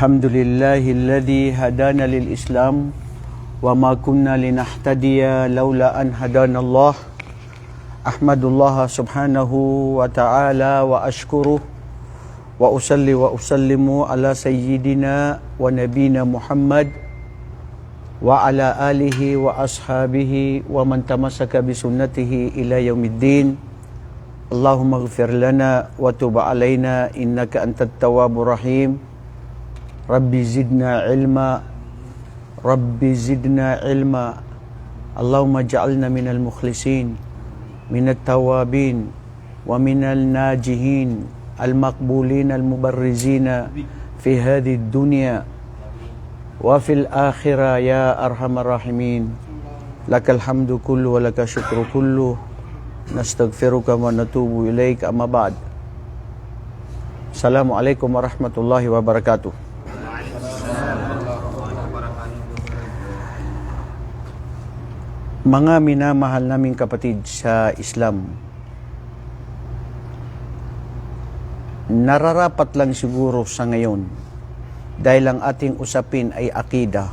الحمد لله الذي هدانا للإسلام وما كنا لنهتدي لولا أن هدانا الله أحمد الله سبحانه وتعالى وأشكره وأصلي وأسلم على سيدنا ونبينا محمد وعلى آله وأصحابه ومن تمسك بسنته إلى يوم الدين اللهم اغفر لنا وتب علينا إنك أنت التواب الرحيم ربي زدنا علما ربي زدنا علما اللهم اجعلنا من المخلصين من التوابين ومن الناجحين المقبولين المبرزين في هذه الدنيا وفي الآخرة يا أرحم الراحمين لك الحمد كله ولك الشكر كله نستغفرك ونتوب إليك أما بعد السلام عليكم ورحمة الله وبركاته. Mga minamahal naming kapatid sa Islam, nararapat lang siguro sa ngayon dahil ang ating usapin ay akida.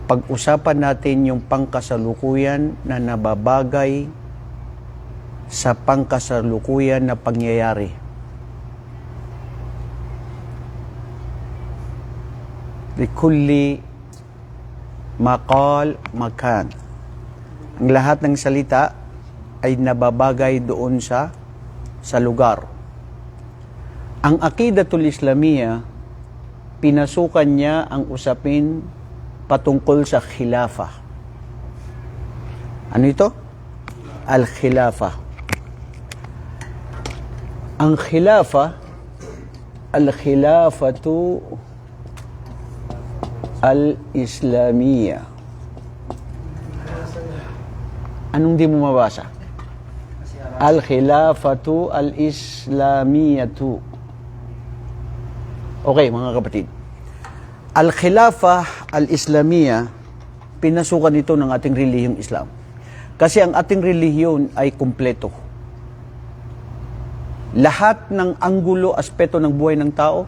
Pag-usapan natin yung pangkasalukuyan na nababagay sa pangkasalukuyan na pangyayari. Likulli maqal makan. Ang lahat ng salita ay nababagay doon sa lugar. Ang Aqidatul Islamiyya, pinasukan niya ang usapin patungkol sa khilafah. Ano ito? Al-khilafah. Ang khilafah, al-khilafatu al-Islamiyya. Anong di mo mabasa? Al-khilafatu al-Islamiyyatu. Okay, mga kapatid. Al-khilafah al-Islamiyya, pinasukan ito ng ating relihiyong Islam. Kasi ang ating relihiyon ay kumpleto. Lahat ng anggulo, aspeto ng buhay ng tao,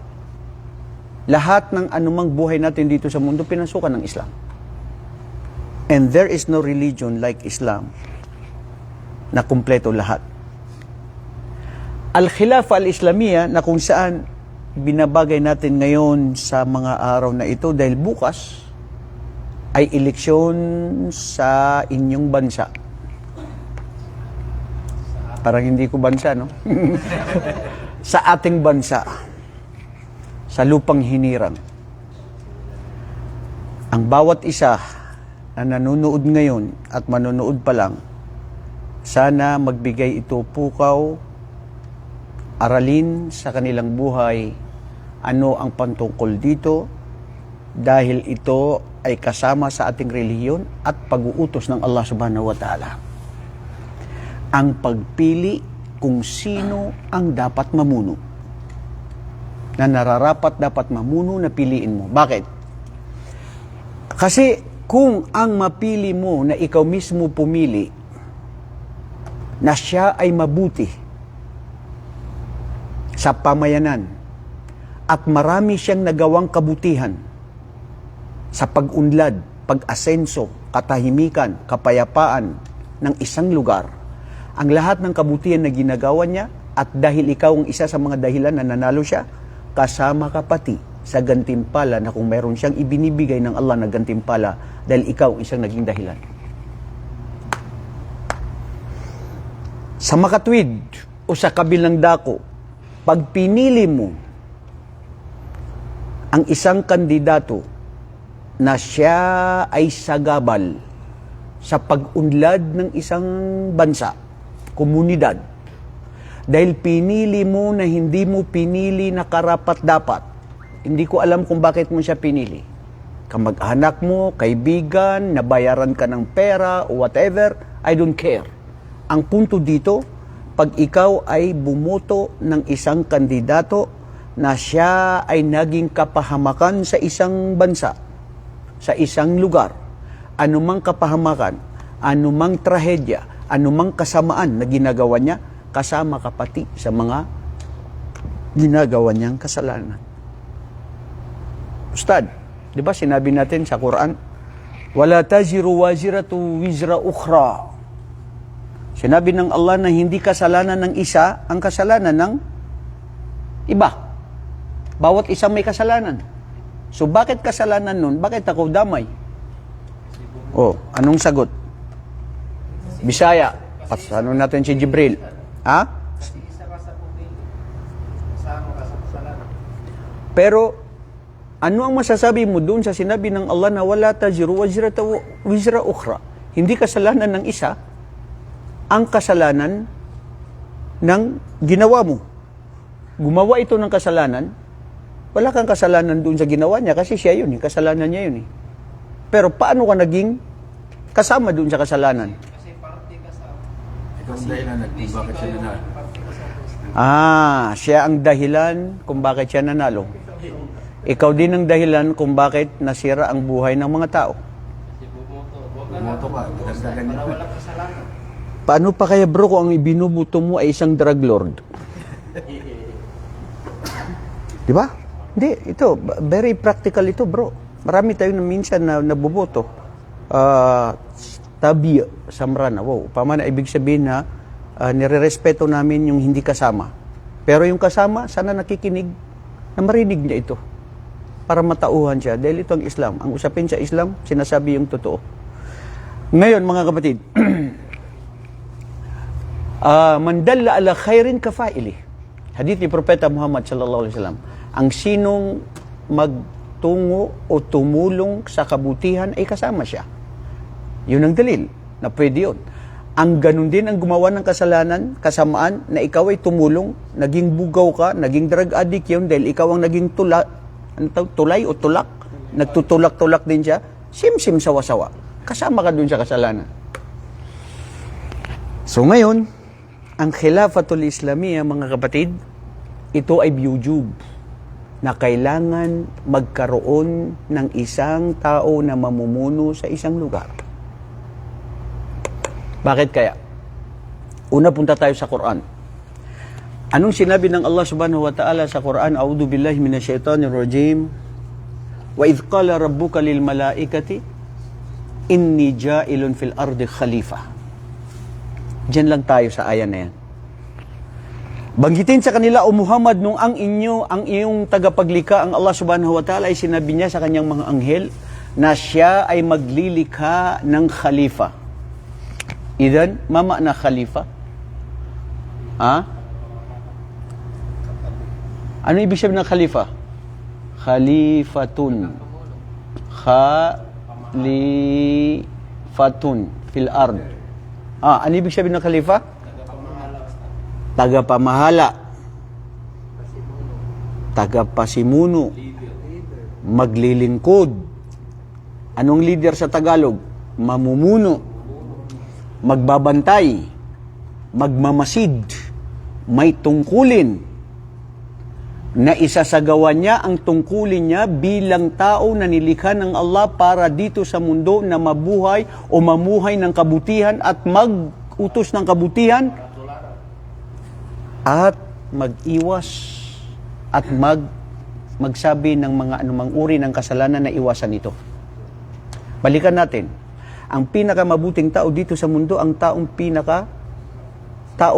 lahat ng anumang buhay natin dito sa mundo, pinasukan ng Islam. And there is no religion like Islam na kumpleto lahat. Al-Khilafah al-Islamiyya na kung saan binabagay natin ngayon sa mga araw na ito dahil bukas ay eleksyon sa inyong bansa. Parang hindi ko bansa, no? Sa ating bansa. Sa lupang hinirang. Ang bawat isa na nanonood ngayon at manonood pa lang, sana magbigay ito pukaw, aralin sa kanilang buhay ano ang pantungkol dito dahil ito ay kasama sa ating relihiyon at pag-uutos ng Allah subhanahu wa ta'ala. Ang pagpili kung sino ang dapat mamuno. Na nararapat dapat mamuno na piliin mo. Bakit? Kasi kung ang mapili mo na ikaw mismo pumili na siya ay mabuti sa pamayanan at marami siyang nagawang kabutihan sa pag-unlad, pag-asenso, katahimikan, kapayapaan ng isang lugar, ang lahat ng kabutihan na ginagawa niya at dahil ikaw ang isa sa mga dahilan na nanalo siya, kasama ka pati sa gantimpala na kung meron siyang ibinibigay ng Allah na gantimpala dahil ikaw isang naging dahilan. Sa makatwid o sa kabilang dako, pag pinili mo ang isang kandidato na siya ay sagabal sa pag-unlad ng isang bansa, komunidad, dahil pinili mo na hindi mo pinili na karapat-dapat. Hindi ko alam kung bakit mo siya pinili. Kamag-anak mo, kaibigan, nabayaran ka ng pera, o whatever, I don't care. Ang punto dito, pag ikaw ay bumoto ng isang kandidato na siya ay naging kapahamakan sa isang bansa, sa isang lugar, anumang kapahamakan, anumang trahedya, anumang kasamaan na ginagawa niya, kasama ka pati sa mga ginagawa niyang kasalanan. Ustad, di ba sinabi natin sa Quran, wala taziru waziratu wizra ukhra. Sinabi ng Allah na hindi kasalanan ng isa ang kasalanan ng iba. Bawat isa may kasalanan. So bakit kasalanan nun? Bakit ako damay? Oh, anong sagot? Bisaya. Ano natin si Jibril? Ha? Pero ano ang masasabi mo doon sa sinabi ng Allah na wala taziru wizra ukhra? Hindi kasalanan ng isa ang kasalanan ng ginawa mo. Gumawa ito ng kasalanan, wala kang kasalanan doon sa ginawa niya kasi siya yun, kasalanan niya yun. Pero paano ka naging kasama doon sa kasalanan? Ikaw ang dahilan kung bakit siya nanalo. Siya ang dahilan kung bakit siya nanalo. Ikaw din ang dahilan kung bakit nasira ang buhay ng mga tao. Bumoto ka, dagdagan niya. Paano pa kaya bro kung ang ibinubuto mo ay isang drug lord? Di ba? Hindi, ito, very practical ito bro. Marami tayo na minsan na nabuboto. Tabi, samrana, wow. Pamana, ibig sabihin na nire-respeto namin yung hindi kasama. Pero yung kasama, sana nakikinig na marinig niya ito. Para matauhan siya. Dahil ito ang Islam. Ang usapin sa Islam, sinasabi yung totoo. Ngayon, mga kapatid, man dalla ala khairin kafaili. Hadith ni Propeta Muhammad sallallahu alaihi wasallam. Ang sinong magtungo o tumulong sa kabutihan ay kasama siya. Yun ang dalil na pwede yun. Ang ganun din ang gumawa ng kasalanan, kasamaan na ikaw ay tumulong, naging bugaw ka, naging drug addict yun dahil ikaw ang naging tulay o tulak, nagtutulak-tulak din siya, sim-sim sawa-sawa. Kasama ka dun sa kasalanan. So ngayon, ang Khilafatul Islamiyya, mga kapatid, ito ay biyujub na kailangan magkaroon ng isang tao na mamumuno sa isang lugar. Bakit kaya? Una, punta tayo sa Quran. Anong sinabi ng Allah subhanahu wa ta'ala sa Quran? A'udhu billahi minasyaitanir rajim. Wa idh qala rabbuka lil malaikati inni ja'ilun fil ardi khalifa. Diyan lang tayo sa aya na yan. Banggitin sa kanila, O Muhammad, nung ang iyong tagapaglikha, ang Allah subhanahu wa ta'ala ay sinabi niya sa kanyang mga anghel na siya ay maglilikha ng khalifa. Idan, mama na khalifa? Ano ibig sabihin ng khalifa? Khalifatun. Khalifatun fil ard. Ano ibig sabihin ng khalifa? Tagapamahala. Tagapasimuno. Maglilingkod. Anong leader sa Tagalog? Mamumuno. Magbabantay, magmamasid, may tungkulin, na isasagawa niya ang tungkulin niya bilang tao na nilikha ng Allah para dito sa mundo na mabuhay o mamuhay ng kabutihan at mag-utos ng kabutihan at mag-iwas at magsabi ng mga anumang uri ng kasalanan na iwasan ito. Balikan natin. Ang pinakamabuting tao dito sa mundo, ang tao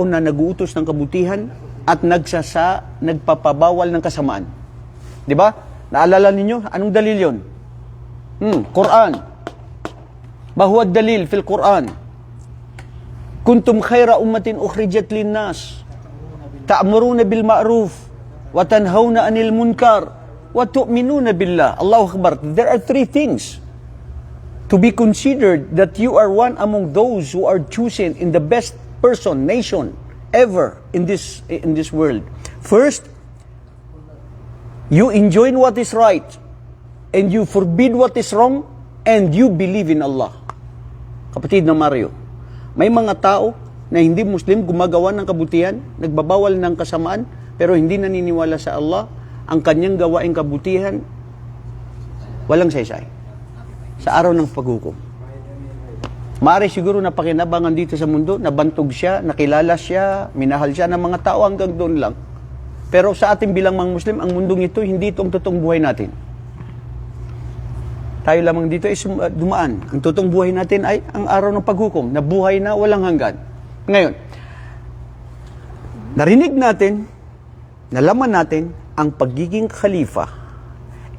na nag-uutos ng kabutihan at nagpapabawal ng kasamaan. Di ba? Naalala ninyo? Anong dalil yun? Quran. Mahuwad dalil fil Quran. Kuntum khayra ummatin ukhrijat linnas. Ta'muruna bil ma'ruf wa tanhauna 'anil munkar wa tu'minuna billah. Allahu Akbar. There are three things to be considered that you are one among those who are chosen in the best nation ever in this world. First, you enjoin what is right and you forbid what is wrong and you believe in Allah. Kapatid na Mario, may mga tao na hindi Muslim gumagawa ng kabutihan, nagbabawal ng kasamaan, pero hindi naniniwala sa Allah. Ang kanyang gawaing kabutihan, walang saysay. Sa araw ng paghukom. Maaari siguro napakinabangan dito sa mundo, nabantog siya, nakilala siya, minahal siya ng mga tao hanggang doon lang. Pero sa ating bilang mga Muslim, ang mundong ito, hindi itong totoong buhay natin. Tayo lamang dito ay dumaan. Ang totoong buhay natin ay ang araw ng paghukom, na buhay na walang hanggan. Ngayon, narinig natin, nalaman natin ang pagiging khalifa.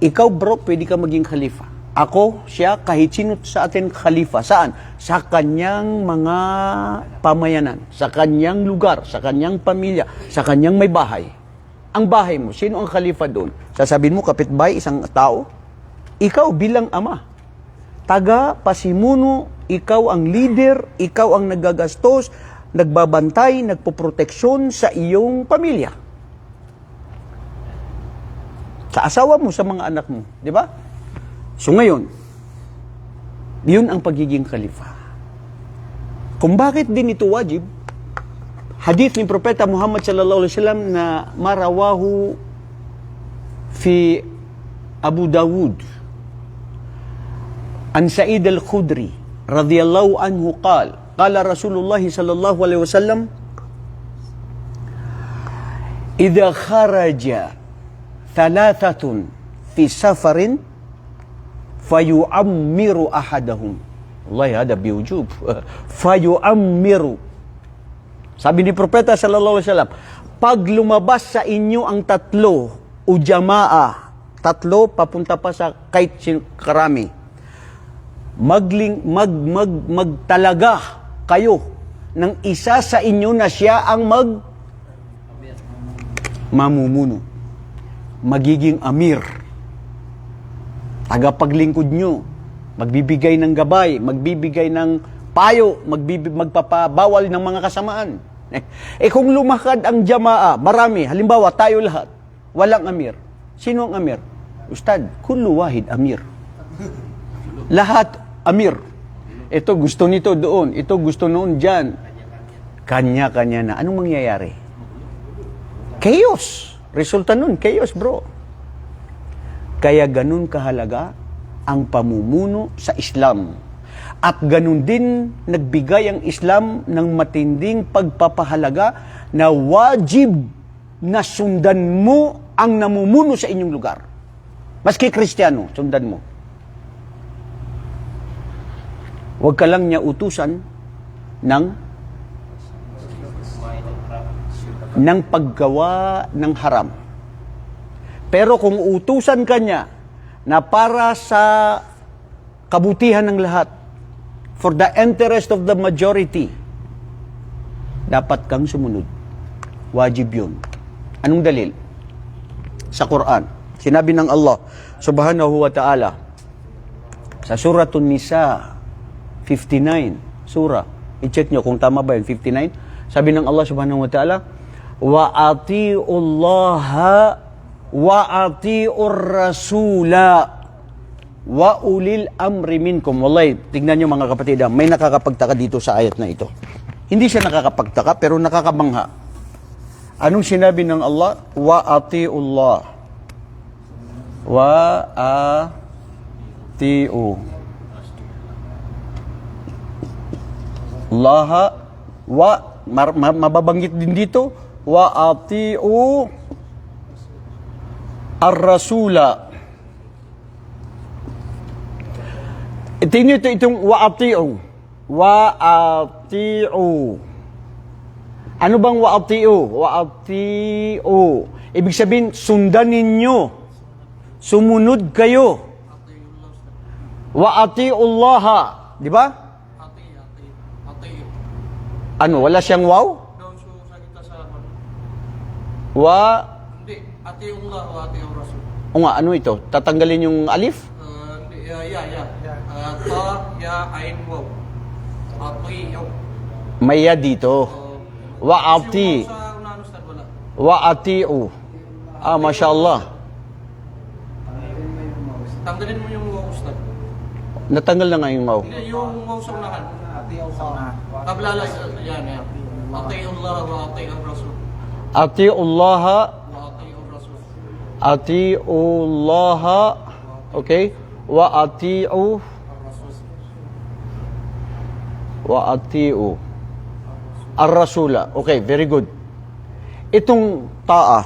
Ikaw bro, pwede ka maging khalifa. Ako, siya, kahit sino sa atin khalifa. Saan? Sa kanyang mga pamayanan, sa kanyang lugar, sa kanyang pamilya, sa kanyang may bahay. Ang bahay mo, sino ang khalifa doon? Sasabihin mo, kapitbahay, isang tao? Ikaw bilang ama, taga pasimuno, ikaw ang leader, ikaw ang nagagastos, nagbabantay, nagpoproteksyon sa iyong pamilya. Sa asawa mo, sa mga anak mo, di ba? So ngayon, yun ang pagiging khalifa. Kung bakit din ito wajib, hadith ni Propeta Muhammad sallallahu alaihi wasallam na marawahu fi Abu Dawud an Sa'id al-Khudri radhiyallahu anhu qala Rasulullah sallallahu alaihi wasallam idza kharaja thalathatun fi safarin fayu'ammiru ahadahum. Wallahi hada biwujub. Fayu'ammiru. Sabi ni Propeta sallallahu alaihi wasallam, pag lumabas sa inyo ang tatlo o jamaa, tatlo papunta pa sa kahit karami, magtalaga kayo ng isa sa inyo na siya ang mamumuno. Magiging amir. Tagapaglingkod nyo. Magbibigay ng gabay, magbibigay ng payo, magpapabawal ng mga kasamaan. Kung lumakad ang jamaa, marami, halimbawa tayo lahat, walang amir. Sino ang amir? Ustad, kullu wahid amir. Lahat amir. Ito gusto nito doon, ito gusto noon dyan. Kanya-kanya na. Anong mangyayari? Chaos. Resulta nun, chaos bro. Kaya ganun kahalaga ang pamumuno sa Islam. At ganun din nagbigay ang Islam ng matinding pagpapahalaga na wajib na sundan mo ang namumuno sa inyong lugar. Maski Kristiyano, sundan mo. Huwag ka lang niya utusan ng paggawa ng haram. Pero kung utusan ka niya na para sa kabutihan ng lahat, for the interest of the majority, dapat kang sumunod. Wajib yun. Anong dalil? Sa Quran. Sinabi ng Allah subhanahu wa ta'ala sa Suratun Nisa 59, surah. I-check nyo kung tama ba yun, 59. Sabi ng Allah subhanahu wa ta'ala, wa ati'ullaha wa ati'ur rasula wa ulil amri minkum. Wallahi, tignan nyo mga kapatid, may nakakapagtaka dito sa ayat na ito. Hindi siya nakakapagtaka, pero nakakabangha. Anong sinabi ng Allah? Wa ati'ullah. Wa ati'u. Allah wa mababanggit din dito wa ati'u ar-rasula. Tingnan ito itong wa ati'u. Wa ati'u. Ano bang wa ati'u? Wa ati'u. Ibig sabihin, sundan ninyo. Sumunod kayo. Wa ati'ullaha. Di ba? Ano, wala siyang wow? Wa? Hindi, ati'ullah wa ati'ur rasul. O nga, ano ito? Tatanggalin yung alif? Hindi, ya. Ta, ya, ain, waw. Ati'u. May ya dito. Wa ati. Sa unang ustad, wala. Wa ati'u. Masya Allah. Tanggalin mo yung waw ustad. Natanggal na nga yung wow. Hindi, yung waw sa unahan. Kablala, yan. Ati'ullah wa ati'ur rasul. Ati'ullaha. Wa ati'ur rasul. Ati'ullaha. Okay? Wa ati'u. Wa ati'u. Ar-rasula. Okay, very good. Itong ta'a,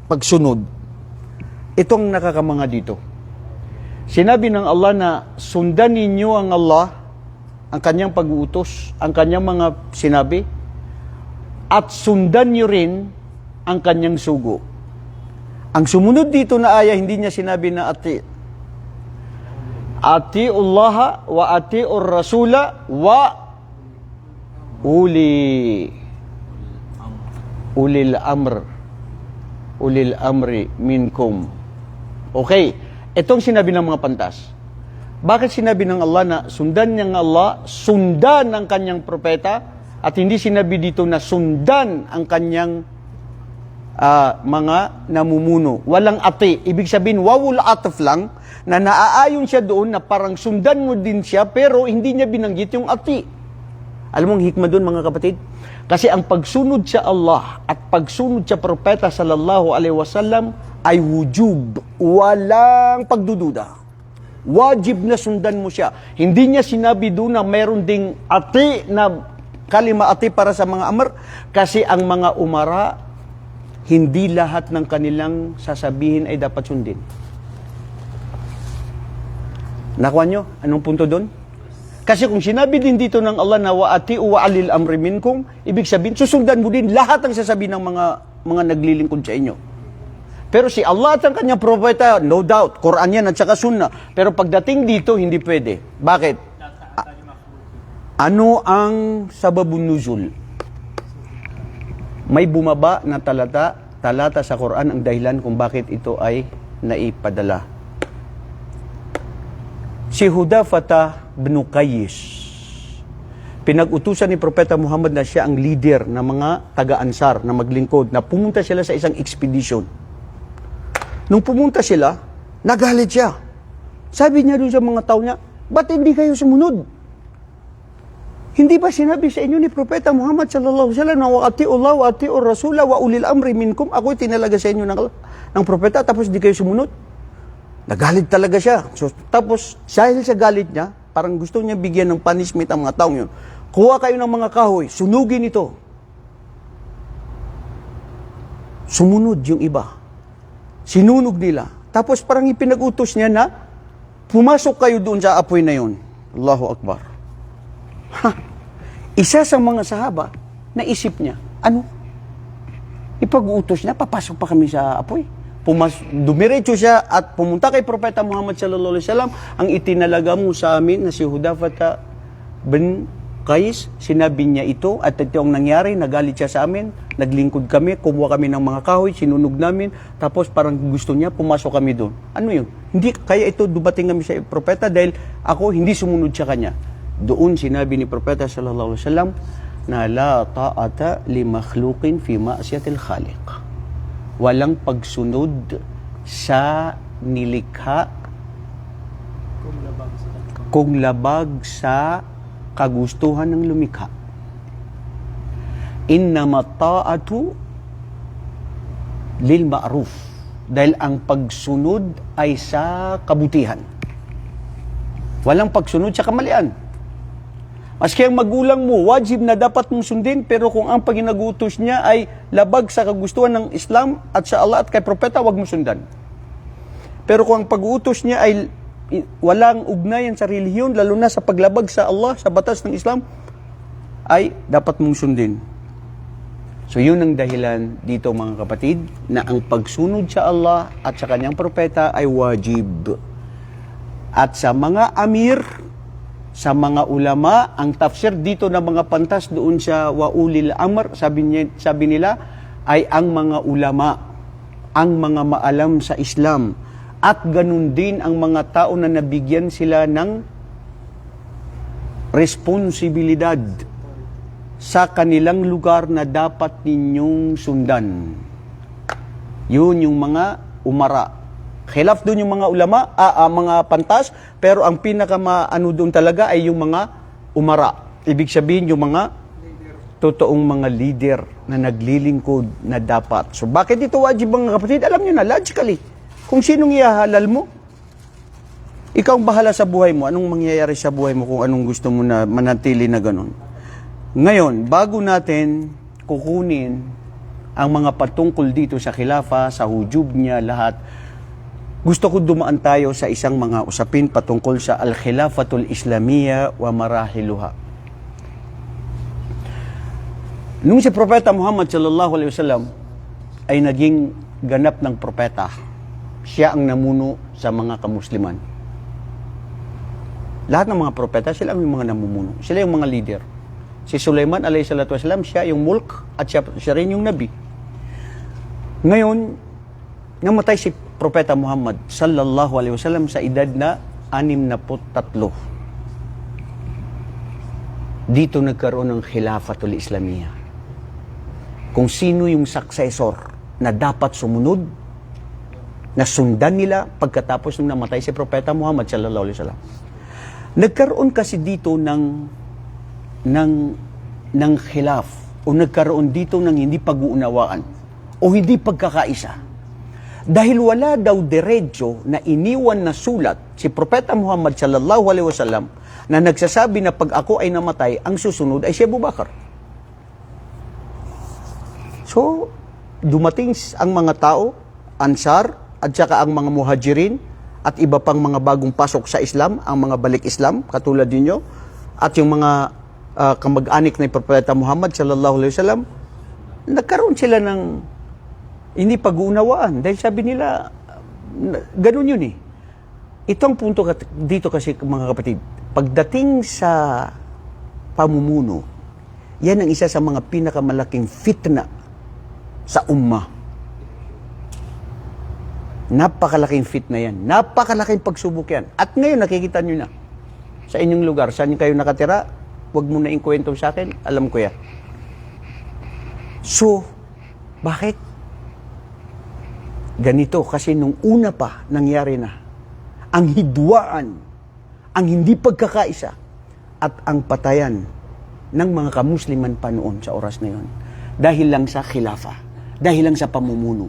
pagsunod, itong nakakamanga dito. Sinabi ng Allah na sundan ninyo ang Allah, ang kanyang pag-uutos, ang kanyang mga sinabi, at sundan nyo rin ang kanyang sugo. Ang sumunod dito na aya, hindi niya sinabi na ati'ullaha wa ati'ur rasula wa ulil amri minkum. Okay, itong sinabi ng mga pantas. Bakit sinabi ng Allah na sundan niya ng Allah, sundan ang kanyang propeta, at hindi sinabi dito na sundan ang kanyang mga namumuno? Walang ati. Ibig sabihin, wawul ataf lang, na naaayon siya doon na parang sundan mo din siya, pero hindi niya binanggit yung ati. Alam mo ang hikmah doon, mga kapatid? Kasi ang pagsunod sa Allah at pagsunod sa propeta sallallahu alaihi wasallam ay wujub. Walang pagdududa. Wajib na sundan mo siya. Hindi niya sinabi doon na mayroon ding ati na kalima ati para sa mga amr, kasi ang mga umara, hindi lahat ng kanilang sasabihin ay dapat sundin. Nakuha nyo? Anong punto doon? Kasi kung sinabi din dito ng Allah na wa'ati wa alil amri minkum, ibig sabihin, susundan mo din lahat ang sasabihin ng mga naglilingkod sa inyo. Pero si Allah at ang kanyang propeta, no doubt, Quran yan at saka Sunnah. Pero pagdating dito, hindi pwede. Bakit? Ano ang sababun nuzul? May bumaba na talata sa Quran ang dahilan kung bakit ito ay naipadala. Si Hudhafah bin Qais, pinag-utusan ni Propeta Muhammad na siya ang leader ng mga taga-Ansar na maglingkod, na pumunta sila sa isang expedition. Nung pumunta sila, nagalit siya. Sabi niya doon sa mga tao niya, ba't hindi kayo sumunod? Hindi ba sinabi sa inyo ni Propeta Muhammad sallallahu alaihi wasallam na wa'ati'ullah wa ati'ur rasula wa ulil amri minkum? Ako'y tinalaga sa inyo ng propeta, tapos di kayo sumunod? Nagalit talaga siya. So, tapos, dahil sa galit niya, parang gusto niya bigyan ng punishment ang mga taong yun. Kuha kayo ng mga kahoy, sunugin ito. Sumunod yung iba. Sinunog nila. Tapos parang ipinag-utos niya na pumasok kayo doon sa apoy na yun. Allahu Akbar. Isa sa mga sahaba, naisip niya, ano? Ipag-utos niya, papasok pa kami sa apoy. Dumiretso siya at pumunta kay Propeta Muhammad sallallahu alaihi wasallam. Ang itinalaga mo sa amin na si Hudhafah bin Qais, sinabi niya ito at ito ang nangyari, nagalit siya sa amin, naglingkod kami, kumuha kami ng mga kahoy, sinunog namin, tapos parang gusto niya, pumasok kami doon. Ano yun? Hindi, kaya ito dumating kami sa Propeta dahil ako hindi sumunod sa kanya. Doon sinabi ni Propeta sallallahu alaihi wasallam na la ta'ata li makhluqin fi ma'siyatil khaliq. Walang pagsunod sa nilikha kung labag sa kagustuhan ng lumikha. Innama ta'atu lil ma'ruf. Dahil ang pagsunod ay sa kabutihan. Walang pagsunod sa kamalian. Maski ang magulang mo, wajib na dapat mong sundin, pero kung ang paginagutos niya ay labag sa kagustuhan ng Islam at sa Allah at kay Propeta, wag mo sundan. Pero kung ang pag-uutos niya ay walang ugnayan sa relihiyon, lalo na sa paglabag sa Allah, sa batas ng Islam, ay dapat mong sundin. So yun ang dahilan dito, mga kapatid, na ang pagsunod sa Allah at sa kanyang propeta ay wajib. At sa mga amir, sa mga ulama, ang tafsir dito ng mga pantas doon sa waulil amr, sabi nila, ay ang mga ulama, ang mga maalam sa Islam, at ganun din ang mga tao na nabigyan sila ng responsibilidad sa kanilang lugar na dapat ninyong sundan. Yun yung mga umara. Khilaf doon yung mga ulama, mga pantas, pero ang pinakamaano doon talaga ay yung mga umara. Ibig sabihin yung mga totoong mga leader na naglilingkod na dapat. So bakit ito wajib, mga kapatid? Alam nyo na, logically, kung sinong ihahalal mo, ikaw ang bahala sa buhay mo. Anong mangyayari sa buhay mo kung anong gusto mo na manatili na ganun? Ngayon, bago natin kukunin ang mga patungkol dito sa khilafa, sa hujub niya, lahat, gusto ko dumaan tayo sa isang mga usapin patungkol sa Al-Khilafatul Islamiyya wa Marahiluha. Nung si Propeta Muhammad sallallahu alaihi wasallam ay naging ganap ng propeta, siya ang namuno sa mga kamusliman. Lahat ng mga propeta, sila ang mga namumuno. Sila yung mga leader. Si Sulaiman alayhi salatu wasalam, siya yung mulk at siya rin yung nabi. Ngayon, namatay si Propeta Muhammad sallallahu alaihi wasallam sa edad na 63. Dito nagkaroon ng Khilafatul Islamiyya. Kung sino yung successor na dapat sumunod, na sundan nila pagkatapos nung namatay si Propeta Muhammad sallallahu alaihi wasallam. Nagkaroon kasi dito ng khilaf o nagkaroon dito ng hindi pag-uunawaan o hindi pagkakaisa. Dahil wala daw diretso na iniwan na sulat si Propeta Muhammad sallallahu alaihi wasallam na nagsasabi na pag ako ay namatay, ang susunod ay si Abu Bakar. So, dumating ang mga tao, Ansar, at saka ang mga Muhajirin, at iba pang mga bagong pasok sa Islam, ang mga balik Islam, katulad ninyo, at yung mga kamag-anik na Propeta Muhammad sallallahu alaihi wasallam, nagkaroon sila ng hindi pag-uunawaan. Dahil sabi nila, ganun yun eh. Ito ang punto dito kasi mga kapatid. Pagdating sa pamumuno, yan ang isa sa mga pinakamalaking fitna sa ummah. Napakalaking fitna yan. Napakalaking pagsubok yan. At ngayon nakikita nyo na. Sa inyong lugar, saan kayo nakatira, huwag mo na ikwento sa akin, alam ko yan. So, bakit? Ganito, kasi nung una pa, nangyari na. Ang hidwaan, ang hindi pagkakaisa, at ang patayan ng mga kamusliman pa noon sa oras na yun. Dahil lang sa khilafa, dahil lang sa pamumuno.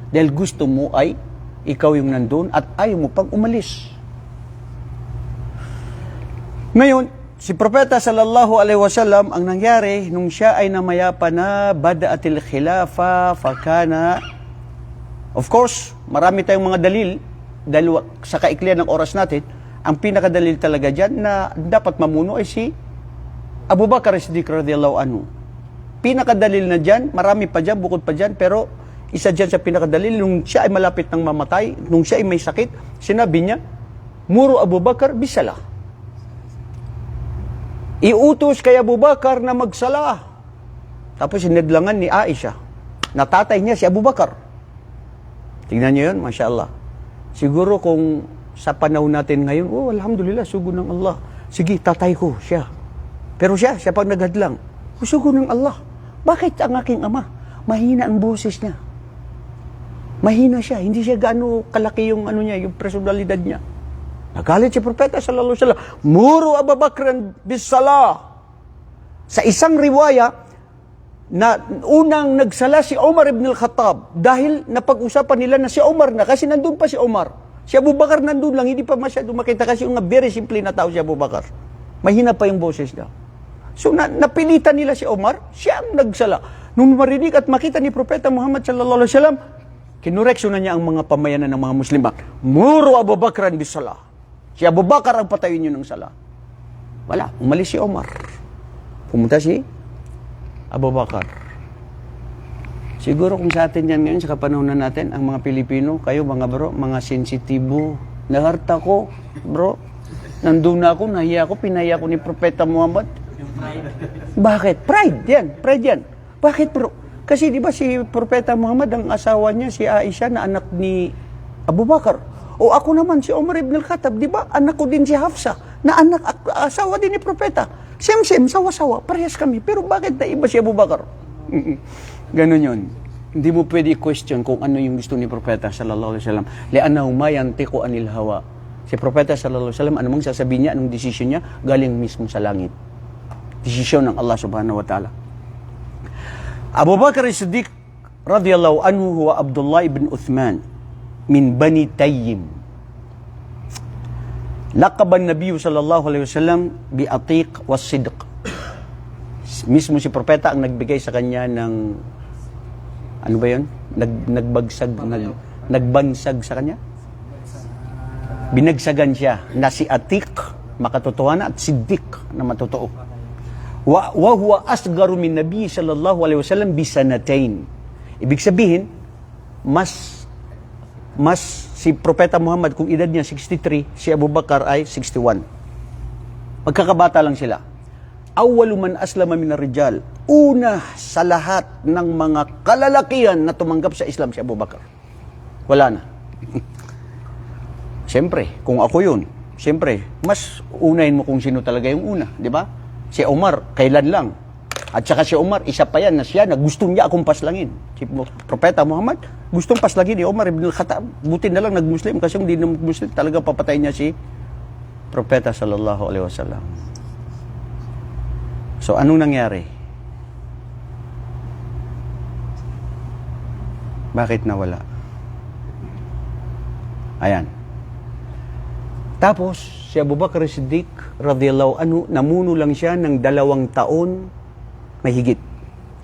Dahil gusto mo ay ikaw yung nandun at ayaw mo pang umalis. Ngayon, si Propeta sallallahu alaihi wasallam, ang nangyari nung siya ay namayapa na badaatil khilafa fakana. Of course, marami tayong mga dalil dahil sa kaiklian ng oras natin, ang pinakadalil talaga dyan na dapat mamuno ay si Abu Bakar as-Siddiq radhiyallahu anhu. Pinakadalil na dyan, marami pa dyan, bukod pa dyan, pero isa dyan sa pinakadalil, nung siya ay malapit ng mamatay, nung siya ay may sakit, sinabi niya, Muro Abu Bakar bisala. Iutos kay Abu Bakar na magsala. Tapos sinidlangan ni Aisha, natatay niya si Abu Bakar. Tingnan niyo yun, Masya Allah. Siguro kung sa panahon natin ngayon, oh, alhamdulillah, sugo ng Allah. Sige, tatay ko siya. Pero siya pag naghadlang, sugo ng Allah. Bakit ang aking ama? Mahina ang boses niya. Mahina siya, hindi siya gaano kalaki yung yung personalidad niya. Nagalit si Propeta sallallahu alaihi wasallam, Muro Abu Bakr bis-salah. Sa isang riwaya na unang nagsala si Umar ibn al-Khattab dahil napag-usapan nila na si Umar na kasi nandun pa si Umar. Si Abu Bakar nandun lang, hindi pa masyado makita kasi yung very simple na tao si Abu Bakar. Mahina pa yung boses niya. So napilitan nila si Umar, siya ang nagsala. Nung marinig at makita ni Propeta Muhammad sallallahu alaihi wasallam, kinureksyon na niya ang mga pamayanan ng mga Muslim. Muro Abu Bakran bis-salah. Si Abu Bakar ang patayin niyo ng sala. Wala, umalis si Omar. Pumunta si Abu Bakar. Siguro kung sa atin yan ngayon, sa kapanahon na natin, ang mga Pilipino, kayo mga bro, mga sensitibo. Naharta ko, bro. Nandun na ako, nahiya ako, pinaya ko ni Propeta Muhammad. Bakit? Pride yan. Pride yan. Bakit bro? Kasi di ba si Propeta Muhammad, ang asawa niya, si Aisha, na anak ni Abu Bakar. O ako naman, si Umar ibn al-Khattab, di ba? Anak ko din si Hafsa, na asawa din ni Propeta. Same, sawa-sawa, parehas kami. Pero bakit na iba si Abu Bakar? Ganon yun. Hindi mo pwede i-question kung ano yung gusto ni Propeta sallallahu alaihi wasallam. Li'annahu ma yantiqu anil hawa. Si Propeta sallallahu alaihi wasallam, anumang sasabihin niya, anong desisyon niya, galing mismo sa langit. Desisyon ng Allah subhanahu wa ta'ala. Abu Bakar as-Siddiq radhiyallahu anhu huwa Abdullah ibn Uthman min Bani Tayyim. Laqaban Nabi sallallahu alaihi wasallam bi Atiq was-Sidq. Mismo si Propeta ang nagbigay sa kanya ng ano ba 'yon? Nagbansag sa kanya? Binagsagan siya na si Atik, makatotohanan, at Siddiq na matotoo. Wa huwa asgaru min Nabi sallallahu alaihi wasallam bisanatain. Ibig sabihin, mas si Propeta Muhammad, kung edad niya 63, si Abu Bakar ay 61. Magkakabata lang sila. Awwalu man aslama min ar-rijal. Una sa lahat ng mga kalalakihan na tumanggap sa Islam si Abu Bakar. Wala na. Siyempre, kung ako yun, siyempre, mas unahin mo kung sino talaga yung una, di ba? Si Omar, kailan lang. At saka si Omar, isa pa yan na siya na gusto niya akong paslangin. Si Propeta Muhammad, gustong paslangin ni Omar ibn al-Khattab. Buti na lang nag-Muslim kasi kung hindi na Muslim, talaga papatay niya si Propeta sallallahu alaihi wasallam. So, anong nangyari? Bakit nawala? Ayan. Tapos, si Abu Bakr Siddiq, radiyallahu anhu, namuno lang siya ng 2 taon mahigit.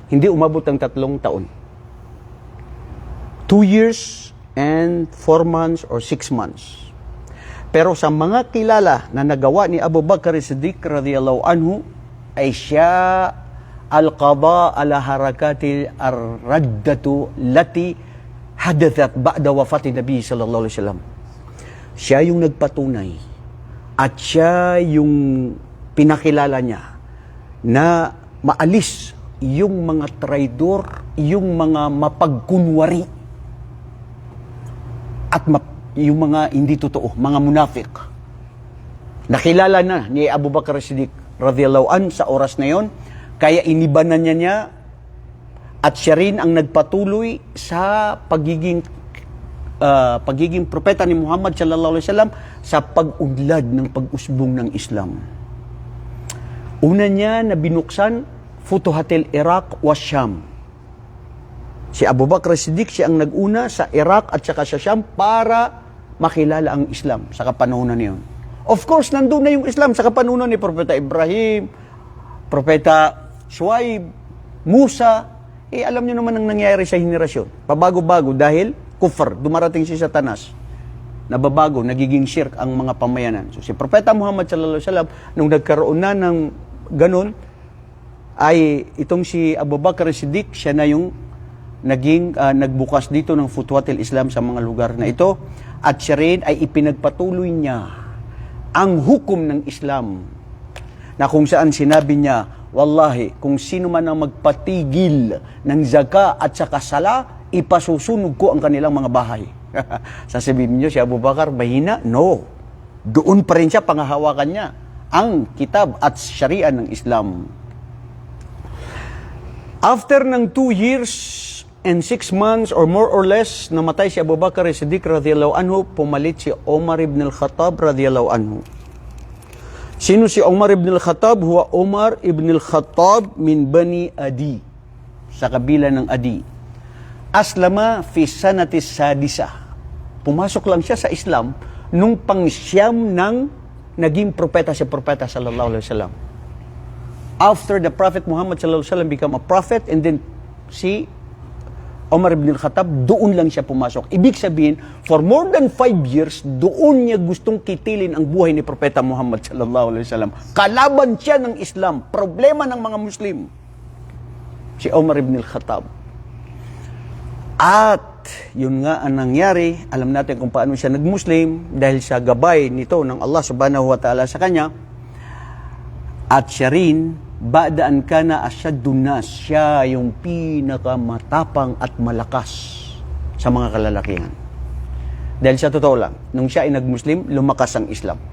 Hindi umabot ng 3 taon. 2 years and 4 months or 6 months. Pero sa mga kilala na nagawa ni Abu Bakr Siddiq, radiyallahu anhu, ay siya al-qada ala harakati ar-raddatu lati hadathat ba'da wafati Nabi sallallahu alaihi wasallam. Siya yung nagpatunay at siya yung pinakilala niya na maalis yung mga traidor, yung mga mapagkunwari at yung mga hindi totoo, mga munafik. Nakilala na ni Abu Bakr Siddiq radhiyallahu an sa oras na yon, kaya inibanan niya at siya rin ang nagpatuloy sa pagiging propeta ni Muhammad sallallahu alaihi wasallam sa pag-unlad ng pag-usbong ng Islam. Una niya na binuksan Futuhatil Iraq wa Sham. Si Abu Bakr Siddiq siya ang nag-una sa Iraq at saka sa Sham para makilala ang Islam sa kapanahunan niyon. Of course, nandun na yung Islam sa kapanahunan ni Propeta Ibrahim, Propeta Shuaib, Musa. Alam niyo naman ang nangyayari sa henerasyon. Pabago-bago dahil kufr, dumarating si Satanas. Nababago, nagiging shirk ang mga pamayanan. So si Propeta Muhammad sallallahu alaihi wasallam nung nagkaroon na ng ganun, ay itong si Abu Bakr Siddiq, siya na yung naging nagbukas dito ng Futuhatil Islam sa mga lugar na ito. At siya rin ay ipinagpatuloy niya ang hukom ng Islam na kung saan sinabi niya, wallahi, kung sino man ang magpatigil ng zaka at saka sala, ipasusunog ko ang kanilang mga bahay. Sasabihin niyo, si Abu Bakar, mahina? No. Doon pa rin siya, pangahawakan niya ang kitab at sharia ng Islam. After ng 2 years and 6 months or more or less, namatay si Abu Bakr Siddiq radhiyallahu anhu, pumalit si Omar ibn al-Khattab radhiyallahu anhu. Sino si Omar ibn al-Khattab? Huwa Omar ibn al-Khattab min Bani Adi, sa kabila ng Adi. Aslama fi sanatis sadisa. Pumasok lang siya sa Islam nung pang-siyam ng naging propeta si Propeta sallallahu alaihi wasallam. After the Prophet Muhammad sallallahu alaihi wasallam become a prophet, and then si Omar ibn al-Khattab, doon lang siya pumasok. Ibig sabihin, for more than 5 years, doon niya gustong kitilin ang buhay ni Propeta Muhammad sallallahu alaihi wasallam. Kalaban siya ng Islam, problema ng mga Muslim. Si Omar ibn al-Khattab. At yun nga ang nangyari, alam natin kung paano siya nag-Muslim dahil sa gabay nito ng Allah subhanahu wa ta'ala sa kanya. At siya rin, ba'daan kana asyadun nas, siya yung pinakamatapang at malakas sa mga kalalakihan. Dahil sa totoo lang, nung siya ay nag-Muslim, lumakas ang Islam.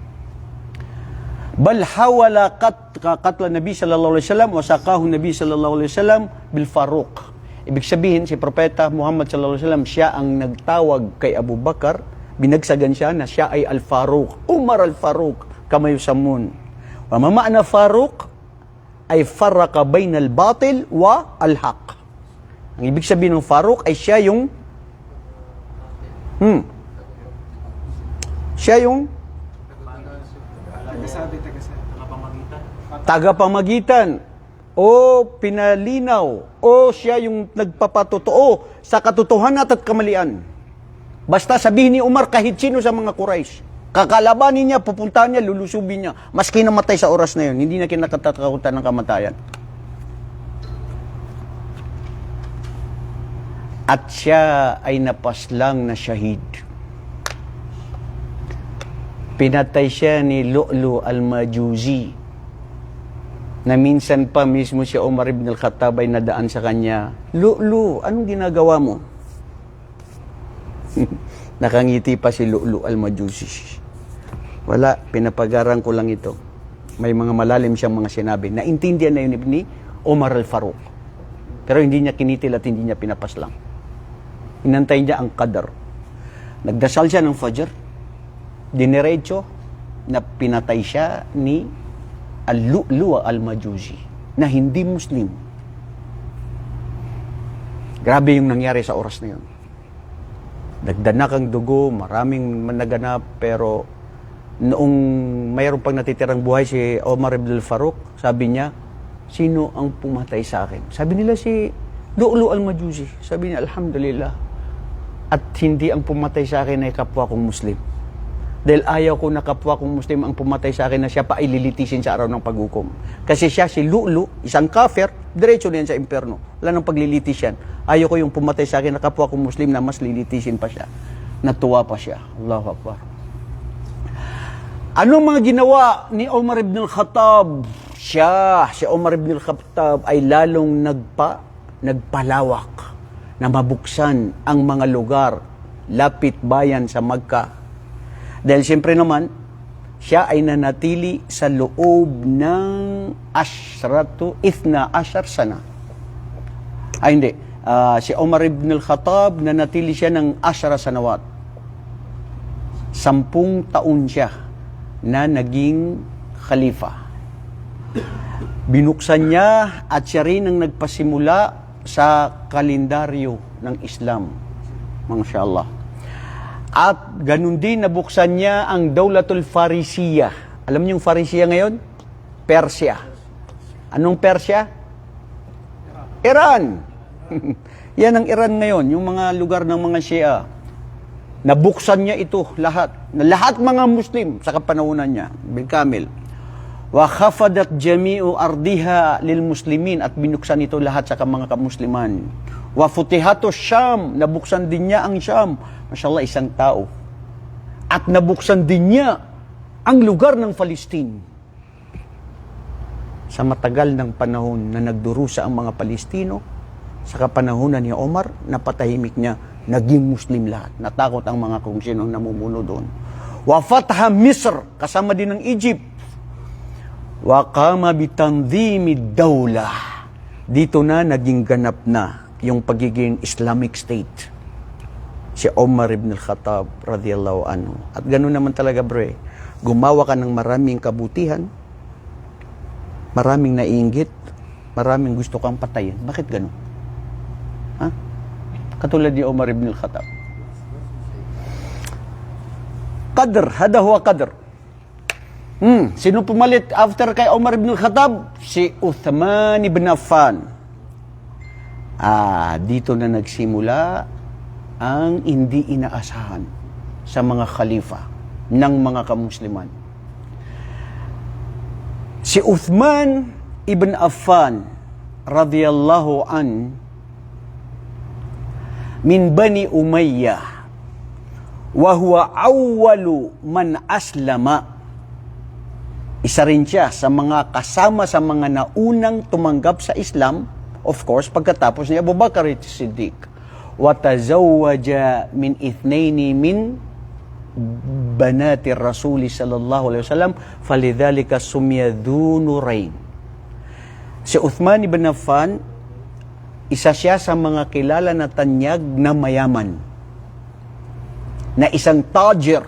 Bal hawala katla Nabi sallallahu alaihi wasallam wa saqahu Nabi sallallahu alaihi wasallam bil Faruq. Ibig sabihin, si Propeta Muhammad sallallahu alaihi wasallam, siya ang nagtawag kay Abu Bakar, binagsagan siya na siya ay Al-Faruq, Umar Al-Faruq, kama yusammun. Wa ma ma'na Faruq ay farraqa bainal batil wa al-haq. Ang ibig sabihin ng Faruq ay siya yung tagapamagitan o pinalinaw o siya yung nagpapatotoo sa katotohanan at kamalian. Basta sabihin ni Umar kahit sino sa mga Quraysh, Kakalabanin niya, pupuntahan niya, lulusubin niya. Maski namatay sa oras na yun, hindi na kinakatakutan ng kamatayan. At siya ay napaslang na syahid. Pinatay siya ni Lu'lu al-Majuzi, na minsan pa mismo si Omar ibn al-Khattab ay nadaan sa kanya, Lu'lu, anong ginagawa mo? Nakangiti pa si Lu'lu al-Majuzi. Wala, pinapagaran ko lang ito. May mga malalim siyang mga sinabi. Naintindihan na yun ni Omar al-Faruq. Pero hindi niya kinitil at hindi niya pinapaslang. Inantay niya ang qadar. Nagdasal siya ng Fajr. Diniretso na pinatay siya ni Al-Lu'lu al-Majuzi na hindi Muslim. Grabe yung nangyari sa oras na yun. Nagdanak ang dugo, maraming naganap, pero noong mayroon pang natitirang buhay si Omar ibn al-Faruq, sabi niya, sino ang pumatay sa akin? Sabi nila si Lu'lu al-Majuzi. Sabi niya, alhamdulillah. At hindi ang pumatay sa akin ay kapwa kong Muslim. Dahil ayaw ko na kapwa kong Muslim ang pumatay sa akin na siya pa ay lilitisin sa araw ng paghukom. Kasi siya, si Lu'lu, isang kafir, diretso na yan sa impyerno. Wala nang paglilitis yan. Ayaw ko yung pumatay sa akin na kapwa kong Muslim na mas lilitisin pa siya. Natuwa pa siya. Allahu Akbar. Anong mga ginawa ni Omar ibn al-Khattab? Si Omar ibn al-Khattab ay lalong nagpalawak na mabuksan ang mga lugar lapit bayan sa Makkah. Dahil siyempre naman, siya ay nanatili sa loob ng 12 sana. Ay hindi, si Omar ibn al-Khattab nanatili siya ng 10 sanawat. 10 taon siya na naging khalifa. Binuksan niya at siya rin ang nagpasimula sa kalendaryo ng Islam. Mashallah. At ganun din nabuksan niya ang Dawlatul Farisiya. Alam niyo yung Farisiya ngayon? Persia. Anong Persia? Iran. Yan ang Iran ngayon, yung mga lugar ng mga Shia. Nabuksan niya ito lahat. Lahat mga Muslim sa kapanahunan niya. Bil kamil. Wa khafadat jami'u ardiha lil muslimin, at binuksan ito lahat sa mga kamusliman. Wa futihatu Syam, nabuksan din niya ang Syam. Mashallah, isang tao. At nabuksan din niya ang lugar ng Palestine. Sa matagal ng panahon na nagdurusa ang mga Palestino, sa kapanahunan ni Omar, napatahimik niya, naging Muslim lahat. Natakot ang mga kung sino namumuno doon. Wa fatha Misr, kasama din ng Egypt. Wa qama bitandhimi dawla. Dito na naging ganap na yung pagiging Islamic State. Si Omar ibn al-Khattab radhiyallahu anhu. At ganoon naman talaga, bro. Gumawa ka ng maraming kabutihan, maraming naiinggit, maraming gusto kang patayin. Bakit ganoon? Ha? Katulad ni Omar ibn al-Khattab. Qadr, hada huwa qadr. Sino pumalit after kay Omar ibn al-Khattab? Si Uthman ibn Affan. Dito na nagsimula ang hindi inaasahan sa mga khalifa ng mga kamusliman. Si Uthman ibn Affan radhiyallahu an min Bani Umayyah wa huwa awwalu man aslama. Isa rin siya sa mga kasama sa mga naunang tumanggap sa Islam, of course, pagkatapos ni Abu Bakar as-Siddiq. Wa tazawwaja min ithnaini min banati Rasul sallallahu alaihi wasallam, falidhalika summiya dhu nurayn. Si Uthman ibn Affan, isa siya sa mga kilala na tanyag na mayaman, na isang tajir.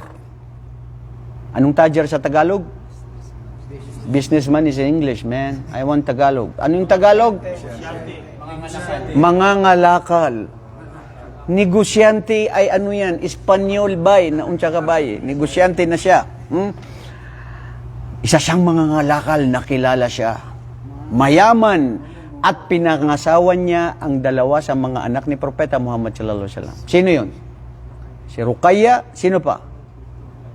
Anong tajir sa Tagalog? Businessman is in English, man. I want Tagalog. Ano yung Tagalog? Mangangalakal. Negosyante ay ano yan? Espanyol bay, na unsa ka bay. Negosyante na siya. Isa siyang mangangalakal, nakilala siya. Mayaman. At pinangasawan niya ang dalawa sa mga anak ni Propeta Muhammad sallallahu alaihi wasallam. Sino yun? Si Ruqayya. Sino pa?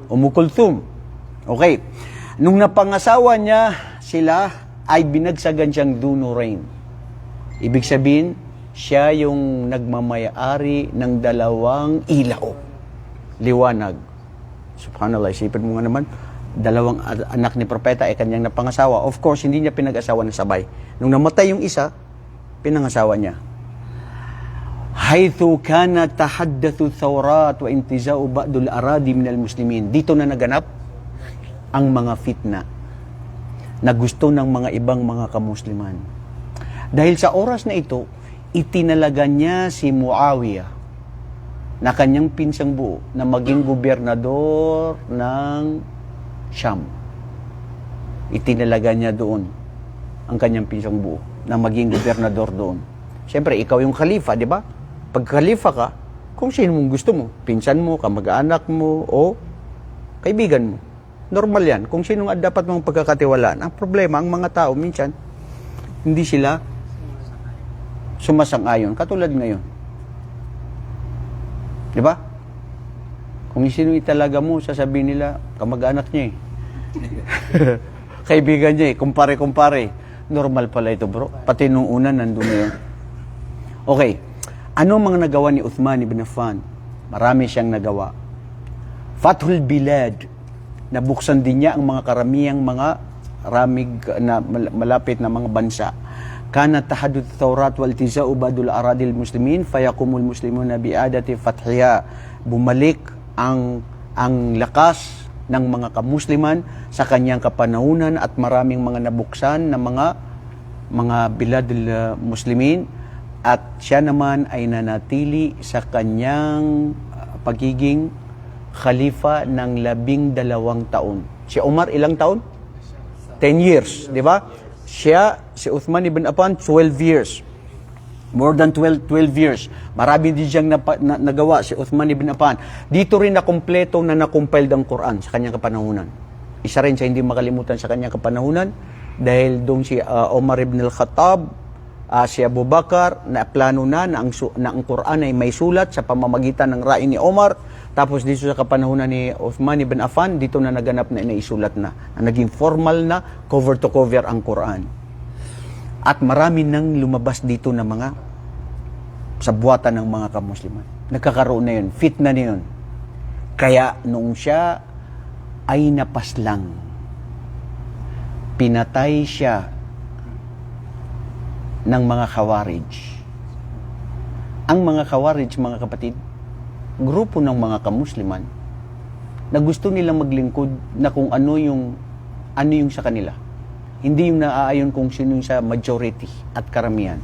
Kulthum. Okay. Nung napangasawa niya sila, ay binagsagan siyang Dunurain. Ibig sabihin, siya yung nagmamayari ng dalawang ilaw. Liwanag. Subhanallah, isipin mo nga naman, dalawang anak ni propeta ay kanyang napangasawa. Of course, hindi niya pinag-asawa ng sabay. Nung namatay yung isa, pinangasawa niya. Haythu kana tahaddathu thawrat wa intiza'u ba'dul aradi minal muslimin. Dito na naganap ang mga fitna na gusto ng mga ibang mga kamusliman. Dahil sa oras na ito, itinalaga niya si Muawiyah na kanyang pinsang buo na maging gobernador ng Sham. Itinalaga niya doon ang kanyang pinsang buo na maging gobernador doon. Siyempre, ikaw yung khalifa, di ba? Pag khalifa ka, kung sino mong gusto mo, pinsan mo, kamag-anak mo, o kaibigan mo. Normal yan. Kung sino nga dapat mong pagkakatiwalaan. Ang problema, ang mga tao, minsan, hindi sila sumasang-ayon. Katulad ngayon. Di ba? Kung sino italaga mo, sasabihin nila, kamag-anak niya eh. Kaibigan niya eh. Kumpare-kumpare. Normal pala ito, bro. Pati nung una, nandun na yun. Okay. Ano mga nagawa ni Uthman ibn Affan? Marami siyang nagawa. Fathul Bilad. Nabuksan din niya ang mga karamihang mga ramig na malapit na mga bansa. Kana tahadud thawrat wal tiza'u badul aradil muslimin fayakumul muslimuna bi'adati fathiya. Bumalik ang lakas ng mga kamusliman sa kanyang kapanahunan at maraming mga nabuksan na mga biladul muslimin, at siya naman ay nanatili sa kanyang pagiging khalifa ng 12 taon. Si Umar ilang taon? 10 years, di ba? Si Uthman ibn Affan 12 years. More than 12 years. Marami din siyang nagawa si Uthman ibn Affan. Dito rin na kumpleto na nakumpiled ang Quran sa kanyang kapanahunan. Isa rin sa hindi makalimutan sa kanyang kapanahunan dahil doon si Umar ibn al-Khattab, si Abu Bakar, na plano na ang Quran ay may sulat sa pamamagitan ng rai ni Omar. Tapos dito sa kapanahunan ni Uthman ibn Affan, dito na naganap na inaisulat na naging formal na cover to cover ang Quran. At marami nang lumabas dito na mga sa buwatan ng mga kamusliman. Nagkakaroon na yun, fitna na yun. Kaya noong siya ay napaslang, pinatay siya ng mga Khawarij. Ang mga Khawarij, mga kapatid, grupo ng mga kamusliman na gusto nilang maglingkod na kung ano yung sa kanila. Hindi yung naaayon kung sino yung sa majority at karamihan.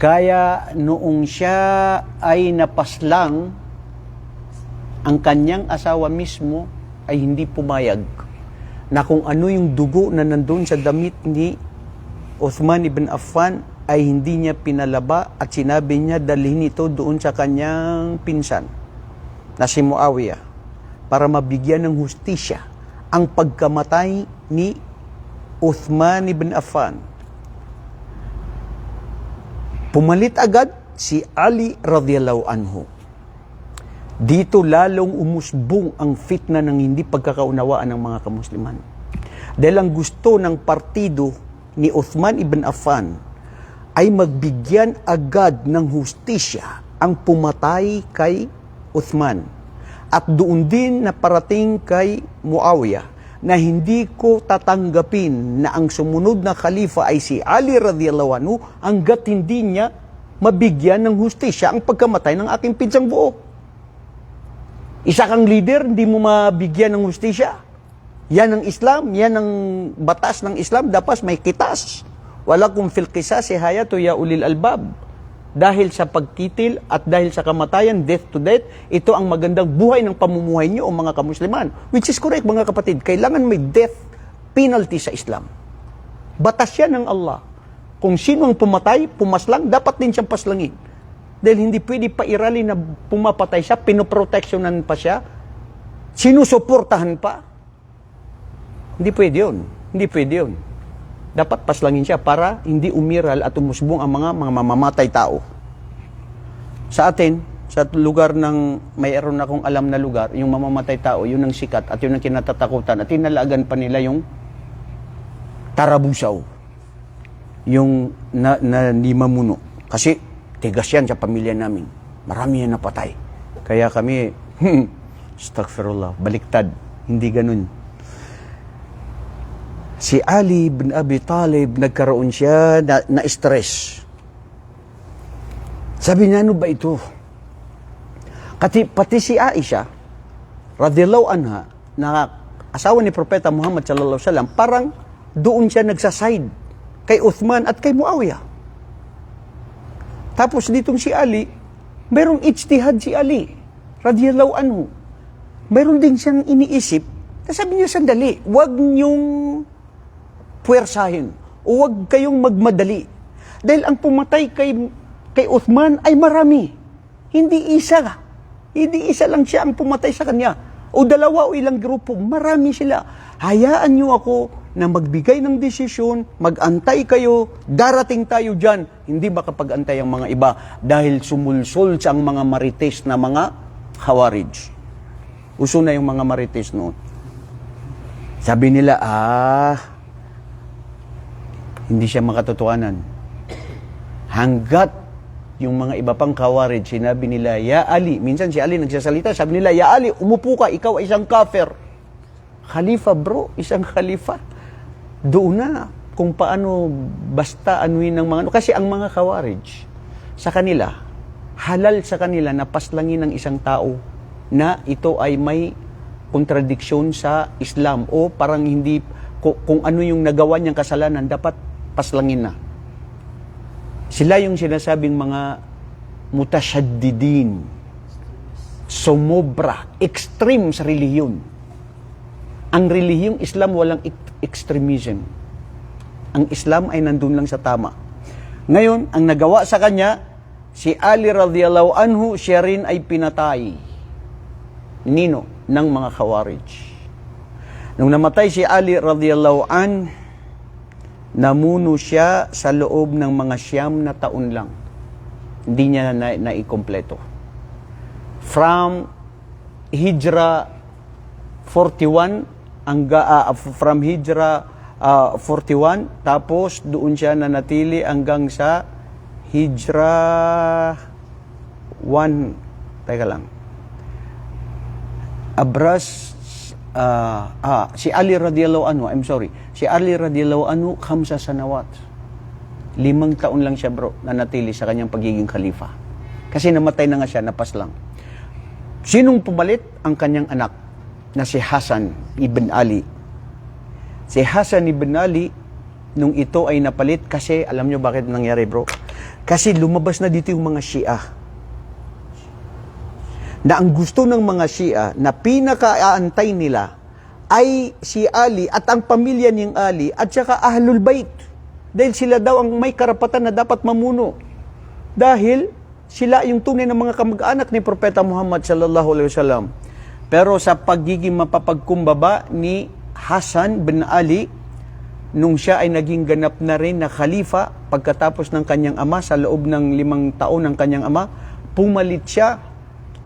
Kaya noong siya ay napaslang, ang kanyang asawa mismo ay hindi pumayag na kung ano yung dugo na nandun sa damit ni Uthman ibn Affan ay hindi niya pinalaba, at sinabi niya dalhin ito doon sa kanyang pinsan na si Muawiyah para mabigyan ng hustisya ang pagkamatay ni Uthman ibn Affan. Pumalit agad si Ali radhiyallahu anhu. Dito lalong umusbong ang fitna ng hindi pagkakaunawaan ng mga kamusliman. Dahil ang gusto ng partido ni Uthman ibn Affan ay magbigyan agad ng hustisya ang pumatay kay Uthman. At doon din na parating kay Muawiyah na hindi ko tatanggapin na ang sumunod na khalifa ay si Ali radhiyallahu anhu hanggat hindi niya mabigyan ng hustisya ang pagkamatay ng aking pinsang buo. Isa kang leader, hindi mo mabigyan ng hustisya. Yan ang Islam, yan ang batas ng Islam, dapat may kitas. Wala kung fil qisasi hayatu ya ulil albab. Dahil sa pagkitil at dahil sa kamatayan, death to death, ito ang magandang buhay ng pamumuhay niyo o mga kamusliman. Which is correct, mga kapatid. Kailangan may death penalty sa Islam. Batas yan ng Allah. Kung sino ang pumatay, pumaslang, dapat din siyang paslangin. Dahil hindi pwede pairali na pumapatay siya, pinoproteksyonan pa siya, sinusuportahan pa. Hindi pwede yun. Hindi pwede yun. Dapat paslangin siya para hindi umiral at umusbong ang mga mamamatay tao. Sa atin, sa lugar ng mayroon akong alam na lugar, yung mamamatay tao, yun ang sikat at yun ang kinatatakutan at tinalagan pa nila yung tarabusaw, yung ni Mamuno. Kasi tigas yan sa pamilya namin. Marami yan napatay. Kaya kami, astaghfirullah, baliktad. Hindi ganun. Si Ali bin Abi Talib, nagkaroon siya na stress. Sabi niya, ano ba ito? Pati si Aisha, radhiyallahu anha, na asawa ni Propeta Muhammad sallallahu alaihi wasallam, parang doon siya nagsaside kay Uthman at kay Muawiyah. Tapos ditong si Ali, mayroong ijtihad si Ali, radhiyallahu anhu. Mayroon din siyang iniisip, sabi niya, sandali, huwag niyong puwersahin o huwag kayong magmadali. Dahil ang pumatay kay Uthman ay marami. Hindi isa. Hindi isa lang siya ang pumatay sa kanya. O dalawa o ilang grupo, marami sila. Hayaan niyo ako na magbigay ng desisyon, mag-antay kayo, darating tayo dyan. Hindi makapag-antay ang mga iba dahil sumulsol sa ang mga marites na mga Khawarij. Uso na yung mga marites noon. Sabi nila, hindi siya makatotohanan. Hanggat yung mga iba pang Khawarij, sinabi nila, Ya Ali, minsan si Ali nagsasalita, sabi nila, Ya Ali, umupo ka, ikaw ay isang kafir. Khalifa bro, isang khalifa. Doon na kung paano basta anuin ng mga... Kasi ang mga Khawarij, sa kanila, halal sa kanila na paslangin ng isang tao na ito ay may kontradiksyon sa Islam o parang hindi, kung ano yung nagawa niyang kasalanan, dapat paslangin na. Sila yung sinasabing mga mutasyaddidin, sumobra, extreme sa relihiyon. Ang relihiyong Islam walang extremism. Ang Islam ay nandun lang sa tama. Ngayon, ang nagawa sa kanya, si Ali radhiyallahu anhu, siya rin ay pinatay. Nino ng mga Khawarij. Nung namatay si Ali radhiyallahu anhu, namuno siya sa loob ng mga 9 na taon lang. Hindi niya naikompleto. From Hijra 41, from Hijra 41, tapos doon siya nanatili hanggang sa Hijra 1, teka lang. Si Ali radhiyallahu anhu, si Ali radhiyallahu anhu, 5 sanawat. 5 taon lang siya bro, nanatili sa kanyang pagiging khalifa. Kasi namatay na nga siya, napas lang. Sinong pumalit? Ang kanyang anak, na si Hasan ibn Ali. Si Hasan ibn Ali, nung ito ay napalit, kasi alam nyo bakit nangyari bro? Kasi lumabas na dito yung mga Shia. Na ang gusto ng mga Shia na pinaka-aantay nila ay si Ali at ang pamilya niyang Ali at saka Ahlul Bait. Dahil sila daw ang may karapatan na dapat mamuno. Dahil sila yung tunay na mga kamag-anak ni Propeta Muhammad sallallahu alaihi wasallam. Pero sa pagiging mapapagkumbaba ni Hasan bin Ali, nung siya ay naging ganap na rin na khalifa pagkatapos ng kanyang ama, sa loob ng 5 taon ng kanyang ama, pumalit siya.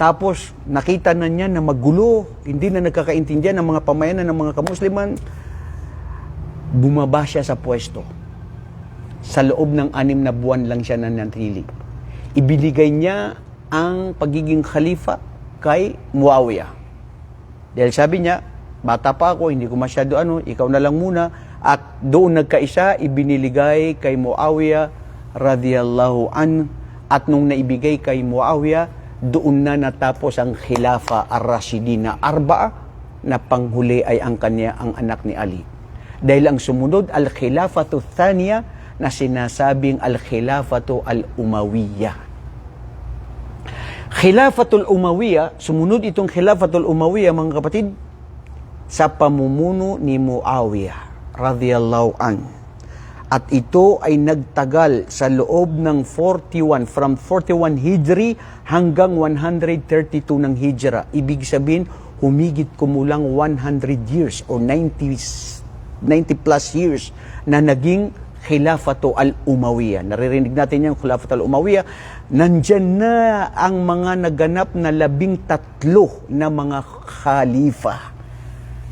Tapos, nakita na niya na magulo, hindi na nagkakaintindihan ng mga pamayanan ng mga kamusliman, bumaba siya sa pwesto. Sa loob ng 6 na buwan lang siya nanatili. Ibinigay niya ang pagiging khalifa kay Muawiyah. Dahil sabi niya, bata pa ako, hindi ko masyado ikaw na lang muna. At doon nagkaisa, ibiniligay kay Muawiyah radhiyallahu anhu. At nung naibigay kay Muawiyah, doon na natapos ang khilafa ar-Rashidina Arba'a, na panghuli ay ang anak ni Ali. Dahil ang sumunod, al-khilafatu thaniya, na sinasabing al-khilafatu al-Umawiya. Khilafatul Umawiya, sumunod itong khilafatul Umawiya mga kapatid, sa pamumuno ni Muawiyah radhiyallahu anhu. At ito ay nagtagal sa loob ng 41, from 41 Hijri hanggang 132 ng Hijra. Ibig sabihin, humigit kumulang 100 years or 90 plus years na naging Khilafatu al-Umayyah. Naririnig natin yung Khilafatu al-Umayyah. Nandyan na ang mga naganap na 13 na mga khalifa.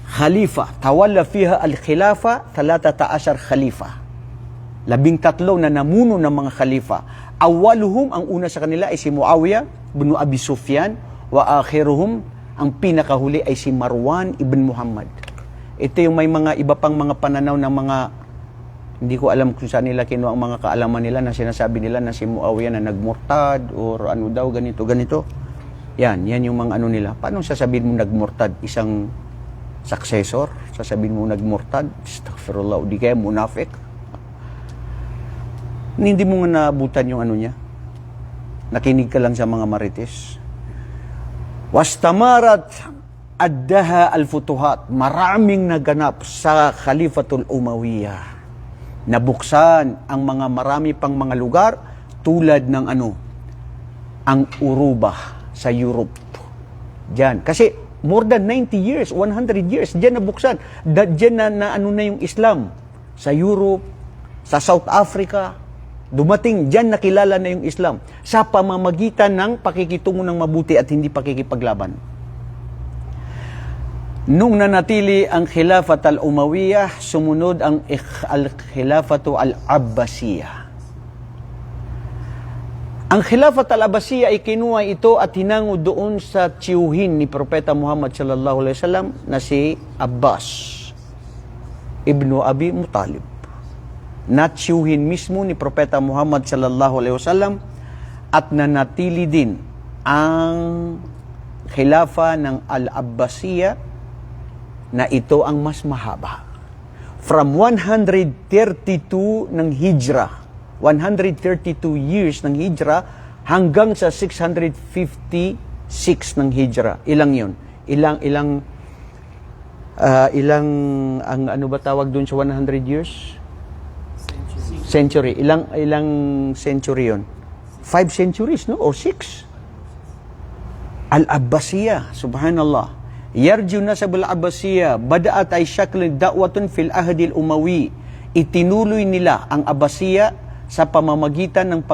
Khalifa. Tawalla fiha al-khilafa, 13 khalifa. 13 na namuno ng mga khalifa. Awaluhum, ang una sa kanila ay si Muawiyah ibn Abi Sufyan, wa akhiruhum, ang pinakahuli ay si Marwan ibn Muhammad. Ito yung may mga iba pang mga pananaw ng mga, hindi ko alam kung saan nila kinuha ang mga kaalaman nila na sinasabi nila na si Muawiyah na nagmurtad or ano daw, ganito. Yan yung mga ano nila. Paano sasabihin mo nagmurtad? Isang successor? Sasabihin mo nagmurtad? Astaghfirullah, di kaya munafik? Hindi mo nga naabutan yung ano niya. Nakinig ka lang sa mga marites. Wastamarat addaha al-futuhat. Maraming naganap sa Khalifatul Umayyah. Nabuksan ang mga marami pang mga lugar tulad ng ano, ang Uruba sa Europe. Diyan. Kasi more than 90 years, 100 years, diyan nabuksan. Diyan na ano na yung Islam. Sa Europe, sa South Africa, dumating, diyan nakilala na yung Islam. Sa pamamagitan ng pakikitungo ng mabuti at hindi pakikipaglaban. Nung nanatili ang Khilafat al-Umayyah, sumunod ang Khilafatu al-Abbasiyah. Ang Khilafat al-Abbasiyah ay kinuha ito at hinango doon sa tiyuhin ni Propeta Muhammad sallallahu alaihi wasallam na si Abbas ibnu Abi Muttalib. Na tiyuhin mismo ni Propeta Muhammad sallallahu alaihi wasallam at nanatili din ang khilafa ng al-Abbasiyah na ito ang mas mahaba. From 132 ng Hijrah, 132 years ng Hijrah hanggang sa 656 ng Hijrah. Ilang yun? Ilang ang ano ba tawag doon sa 100 years? Century. Ilang century yun? 5 centuries, no? O 6? Al-Abbasiyah, subhanallah. Yarju nasab al-Abbasiyah, bada'at ay shakl da'watun fil ahdi al-Umawi. Itinuloy nila ang Abbasiyah sa pamamagitan ng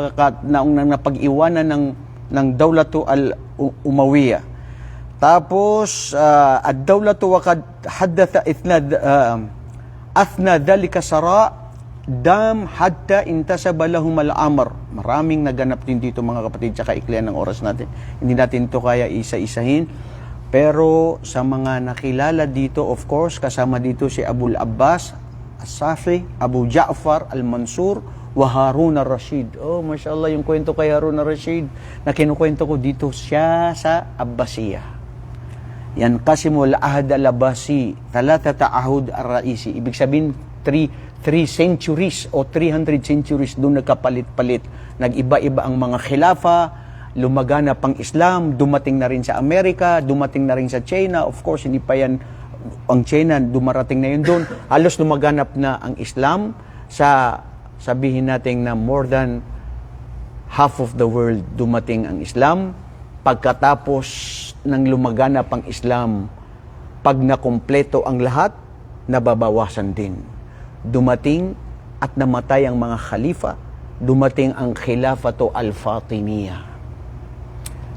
napag-iwanan ng Dawlatu al-Umawiyah. Tapos, ad-Dawlatu waqad haddatha athna dhalika sara' dam hatta intasaba lahum al-amr. Maraming naganap din dito mga kapatid, sa kaiklian ng oras natin. Hindi natin to kaya isa-isahin. Pero sa mga nakilala dito, of course, kasama dito si Abul Abbas As-Safi, Abu Ja'far Al-Mansur, wa Harun al-Rashid. Oh, mashallah, yung kwento kay Harun al-Rashid na kinukwento ko dito siya sa Abbasiyah. Yan, Qasimul Ahd al-Abbasi, talatata ahud ar-raisi. Ibig sabihin, 3 centuries o 300 centuries doon nagkapalit-palit. Nag-iba-iba ang mga khilafa, lumaganap ang Islam, dumating na rin sa Amerika, dumating na rin sa China. Of course, hindi pa yan, ang China, dumarating na yun doon. Halos lumaganap na ang Islam sa, sabihin natin na more than half of the world dumating ang Islam. Pagkatapos ng lumaganap ang Islam, pag nakumpleto ang lahat, nababawasan din. Dumating at namatay ang mga khalifa, dumating ang Khilafatu al-Fatimiyah.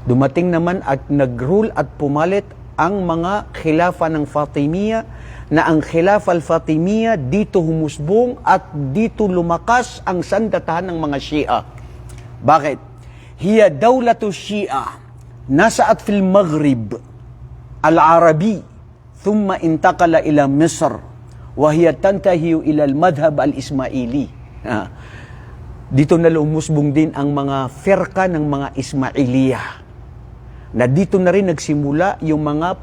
Dumating naman at nag-rule at pumalit ang mga khilafa ng Fatimiyah, na ang Khilafa al-Fatimiyah dito humusbong at dito lumakas ang sandatahan ng mga Shia. Bakit? Hiya dawlatu Shia nasaat fil Maghrib al-Arabi thumma intakala ila Misr wa hiya tantahi ila al-madhhab al-Ismaili. Dito na lumusbong din ang mga firqa ng mga Ismailiyah. Na dito na rin nagsimula yung mga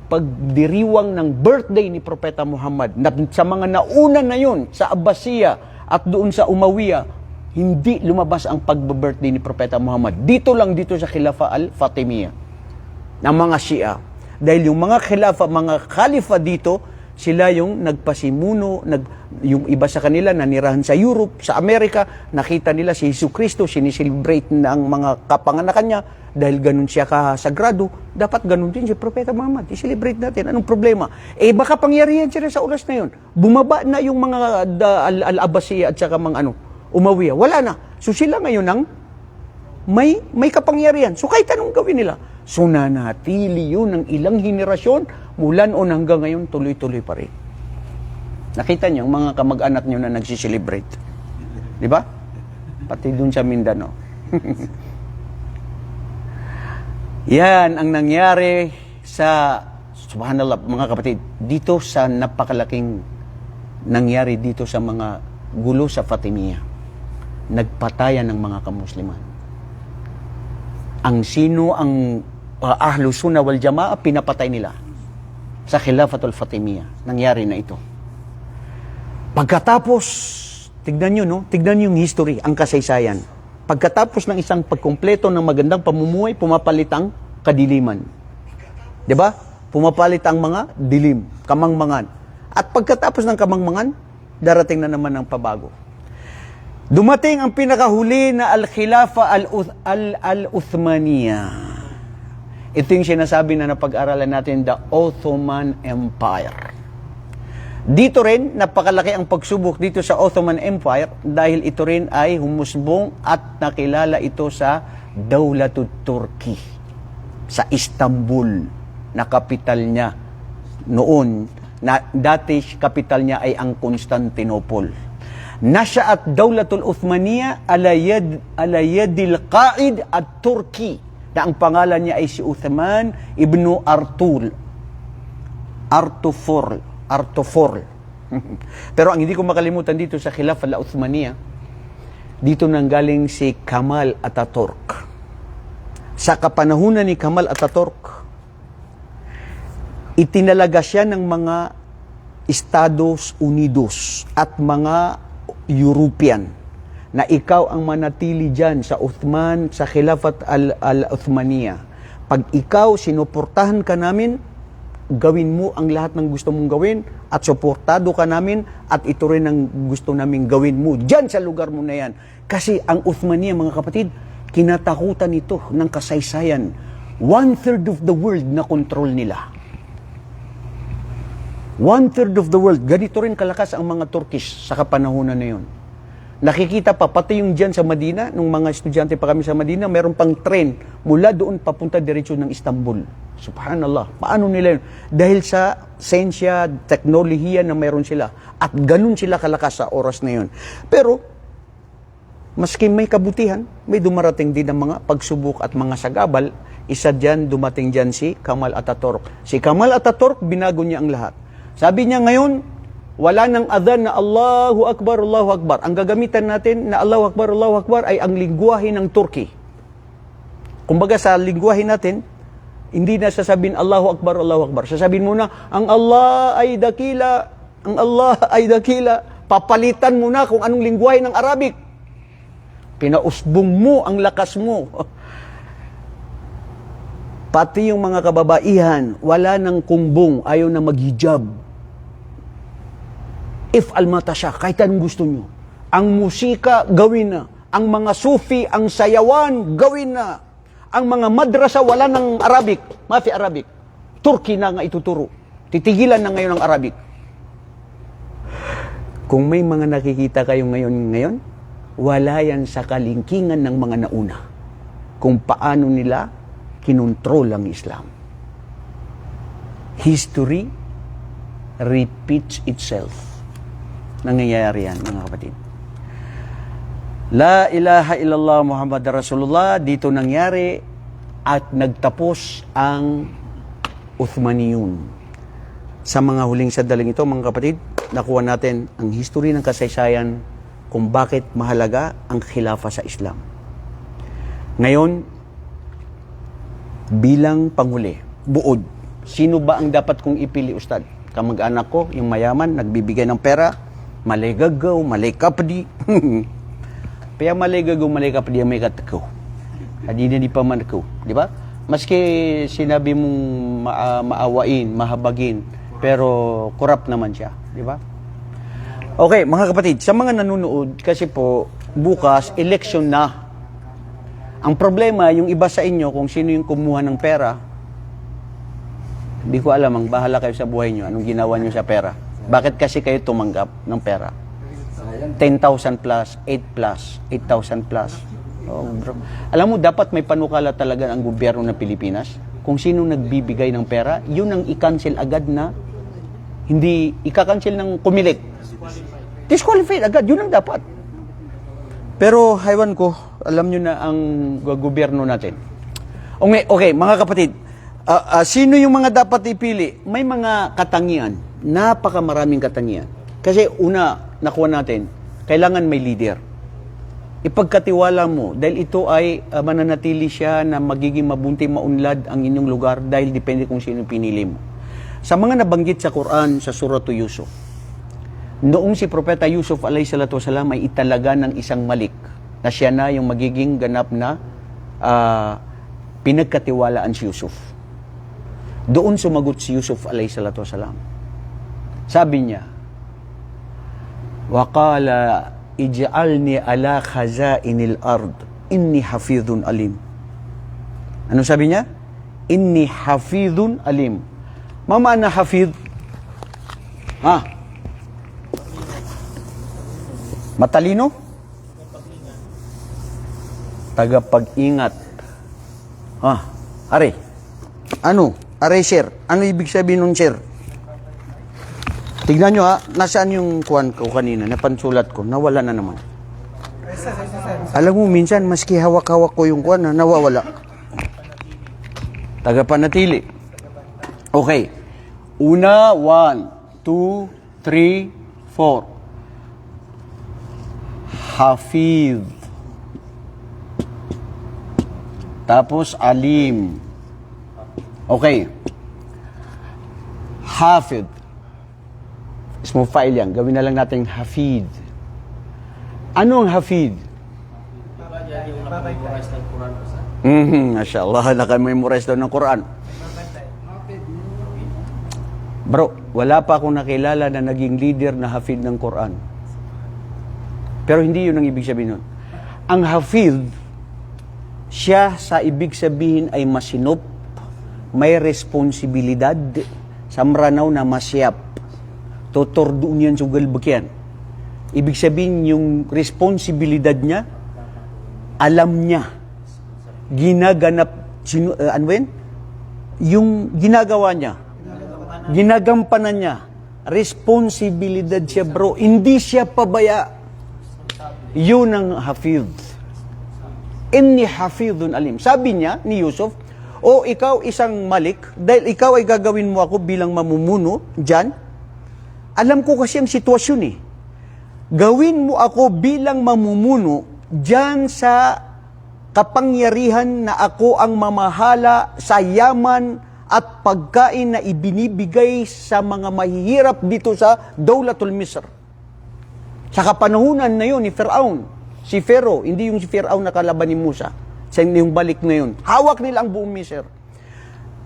pagdiriwang ng birthday ni Propeta Muhammad. Na sa mga nauna na yun, sa Abbasiyah at doon sa Umayyah, hindi lumabas ang pag-birthday ni Propeta Muhammad. Dito lang, dito sa Khilafa al-Fatimiyah ng mga Shia. Dahil yung mga khilafa, mga khalifa dito, sila yung nagpasimuno, yung iba sa kanila nanirahan sa Europe, sa Amerika, nakita nila si Jesu Cristo, siniselebrate ng mga kapanganakan niya, dahil ganun siya kasagrado, dapat ganun din si Propeta Muhammad. I-celebrate natin. Anong problema? Baka pangyarihan siya sa oras na yun. Bumaba na yung mga al-Abbasiyya at saka mga Umawiya. Wala na. So sila ngayon ang may kapangyarihan. So kahit anong gawin nila. So nanatili yun ng ilang henerasyon, mula noon hanggang ngayon, tuloy-tuloy pa rin. Nakita niyo, mga kamag-anak niyo na nagsiselebrate. Di ba? Pati dun sa Mindanao. Yan ang nangyari sa, subhanallah, mga kapatid, dito sa napakalaking nangyari dito sa mga gulo sa Fatimiyya. Nagpatayan ng mga kamusliman. Ang sino ang Ahlus Sunnah wal Jamaa, pinapatay nila sa Khilafatul Fatimiyya. Nangyari na ito. Pagkatapos, tignan nyo, no? Tignan nyo yung history, ang kasaysayan. Pagkatapos ng isang pagkumpleto ng magandang pamumuhay, pumapalit ang kadiliman. Diba? Pumapalit ang mga dilim, kamangmangan. At pagkatapos ng kamangmangan, darating na naman ang pabago. Dumating ang pinakahuli na Al-Khilafa Al-Uthmaniyya. Ito yung sinasabi na napag-aralan natin, the Ottoman Empire. Dito rin, napakalaki ang pagsubok dito sa Ottoman Empire dahil ito rin ay humusbong at nakilala ito sa Dawlatul Turki, sa Istanbul, na kapital niya noon, na dati kapital niya ay ang Constantinople. Nasyaat Dawlatul Uthmaniyya ala yadil Qaid at-Turki, na ang pangalan niya ay si Uthman ibn Artufor. Pero ang hindi ko makalimutan dito sa Khilafah al-Uthmaniyya, dito nanggaling si Kemal Ataturk. Sa kapanahunan ni Kemal Ataturk, itinalaga siya ng mga Estados Unidos at mga European na ikaw ang manatili dyan sa Uthman, sa Khilafat al-Uthmaniyya. Pag ikaw, sinuportahan ka namin, gawin mo ang lahat ng gusto mong gawin at suportado ka namin at ito rin ang gusto namin gawin mo dyan sa lugar mo na yan. Kasi ang Uthmaniyya, mga kapatid, kinatakutan ito ng kasaysayan. 1/3 of the world na control nila. 1/3 of the world. Ganito rin kalakas ang mga Turkish sa kapanahunan na yun. Nakikita pa, pati yung dyan sa Madina, nung mga estudyante pa kami sa Madina, meron pang train mula doon papunta diretso ng Istanbul. Subhanallah. Paano nila yun? Dahil sa sensya, teknolohiya na meron sila. At ganun sila kalakas sa oras na yun. Pero, maski may kabutihan, may dumarating din ng mga pagsubok at mga sagabal. Isa dyan, dumating dyan si Kemal Ataturk. Si Kemal Ataturk, binago niya ang lahat. Sabi niya ngayon, wala nang adhan na Allahu Akbar, Allahu Akbar. Ang gagamitan natin na Allahu Akbar ay ang lingwahe ng Turkey. Kumbaga sa lingwahe natin, hindi na sasabihin Allahu Akbar, Allahu Akbar. Sasabihin muna, ang Allah ay dakila, ang Allah ay dakila. Papalitan mo na kung anong lingwahe ng Arabic. Pinausbong mo ang lakas mo. Pati yung mga kababaihan, wala nang kumbong, ayaw na maghijab. If almata siya, kahit anong gusto nyo. Ang musika, gawin na. Ang mga sufi, ang sayawan, gawin na. Ang mga madrasa, wala ng Arabic. Mafi Arabic. Turkey na nga ituturo. Titigilan na ngayon ang Arabic. Kung may mga nakikita kayo ngayon, wala yan sa kalingkingan ng mga nauna. Kung paano nila kinontrol ang Islam. History repeats itself. Nangyayari yan, mga kapatid. La ilaha illallah Muhammad Rasulullah, dito nangyari at nagtapos ang Uthmaniyun. Sa mga huling sandaling ito, mga kapatid, nakuha natin ang history ng kasaysayan kung bakit mahalaga ang khilafah sa Islam. Ngayon, bilang panghuli, buod, sino ba ang dapat kong ipili, Ustad? Kamag-anak ko, yung mayaman, nagbibigay ng pera, malay gagaw, malay kapdi. Kaya malay gagaw, malay kapdi, may katakaw. Hindi na di pa man ako. Di ba? Maski sinabi mong maawain, mahabagin, pero corrupt naman siya. Di ba? Okay, mga kapatid, sa mga nanonood, kasi po, bukas, election na. Ang problema, yung iba sa inyo, kung sino yung kumuha ng pera, hindi ko alam, ang bahala kayo sa buhay nyo, anong ginawa nyo sa pera. Bakit kasi kayo tumanggap ng pera? 10,000 plus, 8 plus, 8,000 plus. Oh, bro. Alam mo, dapat may panukala talaga ang gobyerno ng Pilipinas. Kung sino nagbibigay ng pera, yun ang i-cancel agad na hindi ika-cancel ng kumilik. Disqualified agad, yun ang dapat. Pero, haywan ko, alam nyo na ang gobyerno natin. Okay, mga kapatid, sino yung mga dapat ipili? May mga katangian, napakamaraming katangian. Kasi una, nakuha natin, kailangan may leader. Ipagkatiwala mo, dahil ito ay mananatili siya na magiging mabunti, maunlad ang inyong lugar dahil depende kung sino pinili mo. Sa mga nabanggit sa Quran, sa Suratu Yusuf, noong si Propeta Yusuf alayhi-salatu-wasalam ay italaga ng isang malik na siya na yung magiging ganap na pinagkatiwalaan si Yusuf. Doon sumagot si Yusuf alayhi-salatu-wasalam. Sabi niya, waqala ij'alni ala khazainil ard inni hafidhun alim. Ano sabi niya? Inni hafidhun alim. Mamana hafidh? Matalino? Tagapag-ingat. Are. Ano? Are, sir. Ano ibig sabihin nun, sir? Tignan nyo nasaan yung kuwan ko kanina, napansulat ko, nawala na naman. Alam mo, minsan, maski hawak-hawak ko yung kuwan, nawawala. Tagapanatili. Okay. Una, 1, 2, 3, 4. Hafidh. Tapos, alim. Okay. Hafidh. Small file yan. Gawin na lang natin hafid. Ano ang hafid? Mashallah, nakamemorize daw ng Quran. Bro, wala pa akong nakilala na naging leader na hafid ng Quran. Pero hindi yun ang ibig sabihin nun. Ang hafid, siya sa ibig sabihin ay masinop, may responsibilidad, samranaw na masyap. Totordoon yan sugal bakyan. Ibig sabihin, yung responsibilidad niya, alam niya, ginaganap, ano ba yun? Yung ginagawa niya, ginagampanan niya, responsibilidad siya, bro. Hindi siya pabaya. Yun ang hafidh. Inni hafidhun alim. Sabi niya, ni Yusuf, ikaw isang malik, dahil ikaw ay gagawin mo ako bilang mamumuno, dyan, alam ko kasi ang sitwasyon Gawin mo ako bilang mamumuno dyan sa kapangyarihan na ako ang mamahala sa yaman at pagkain na ibinibigay sa mga mahihirap dito sa Dawlatul Misr. Sa kapanahunan na yun ni Firaun, si Pharaoh, hindi yung si Firaun na kalaban ni Musa, sa yung balik na yun. Hawak nila ang buong Misr.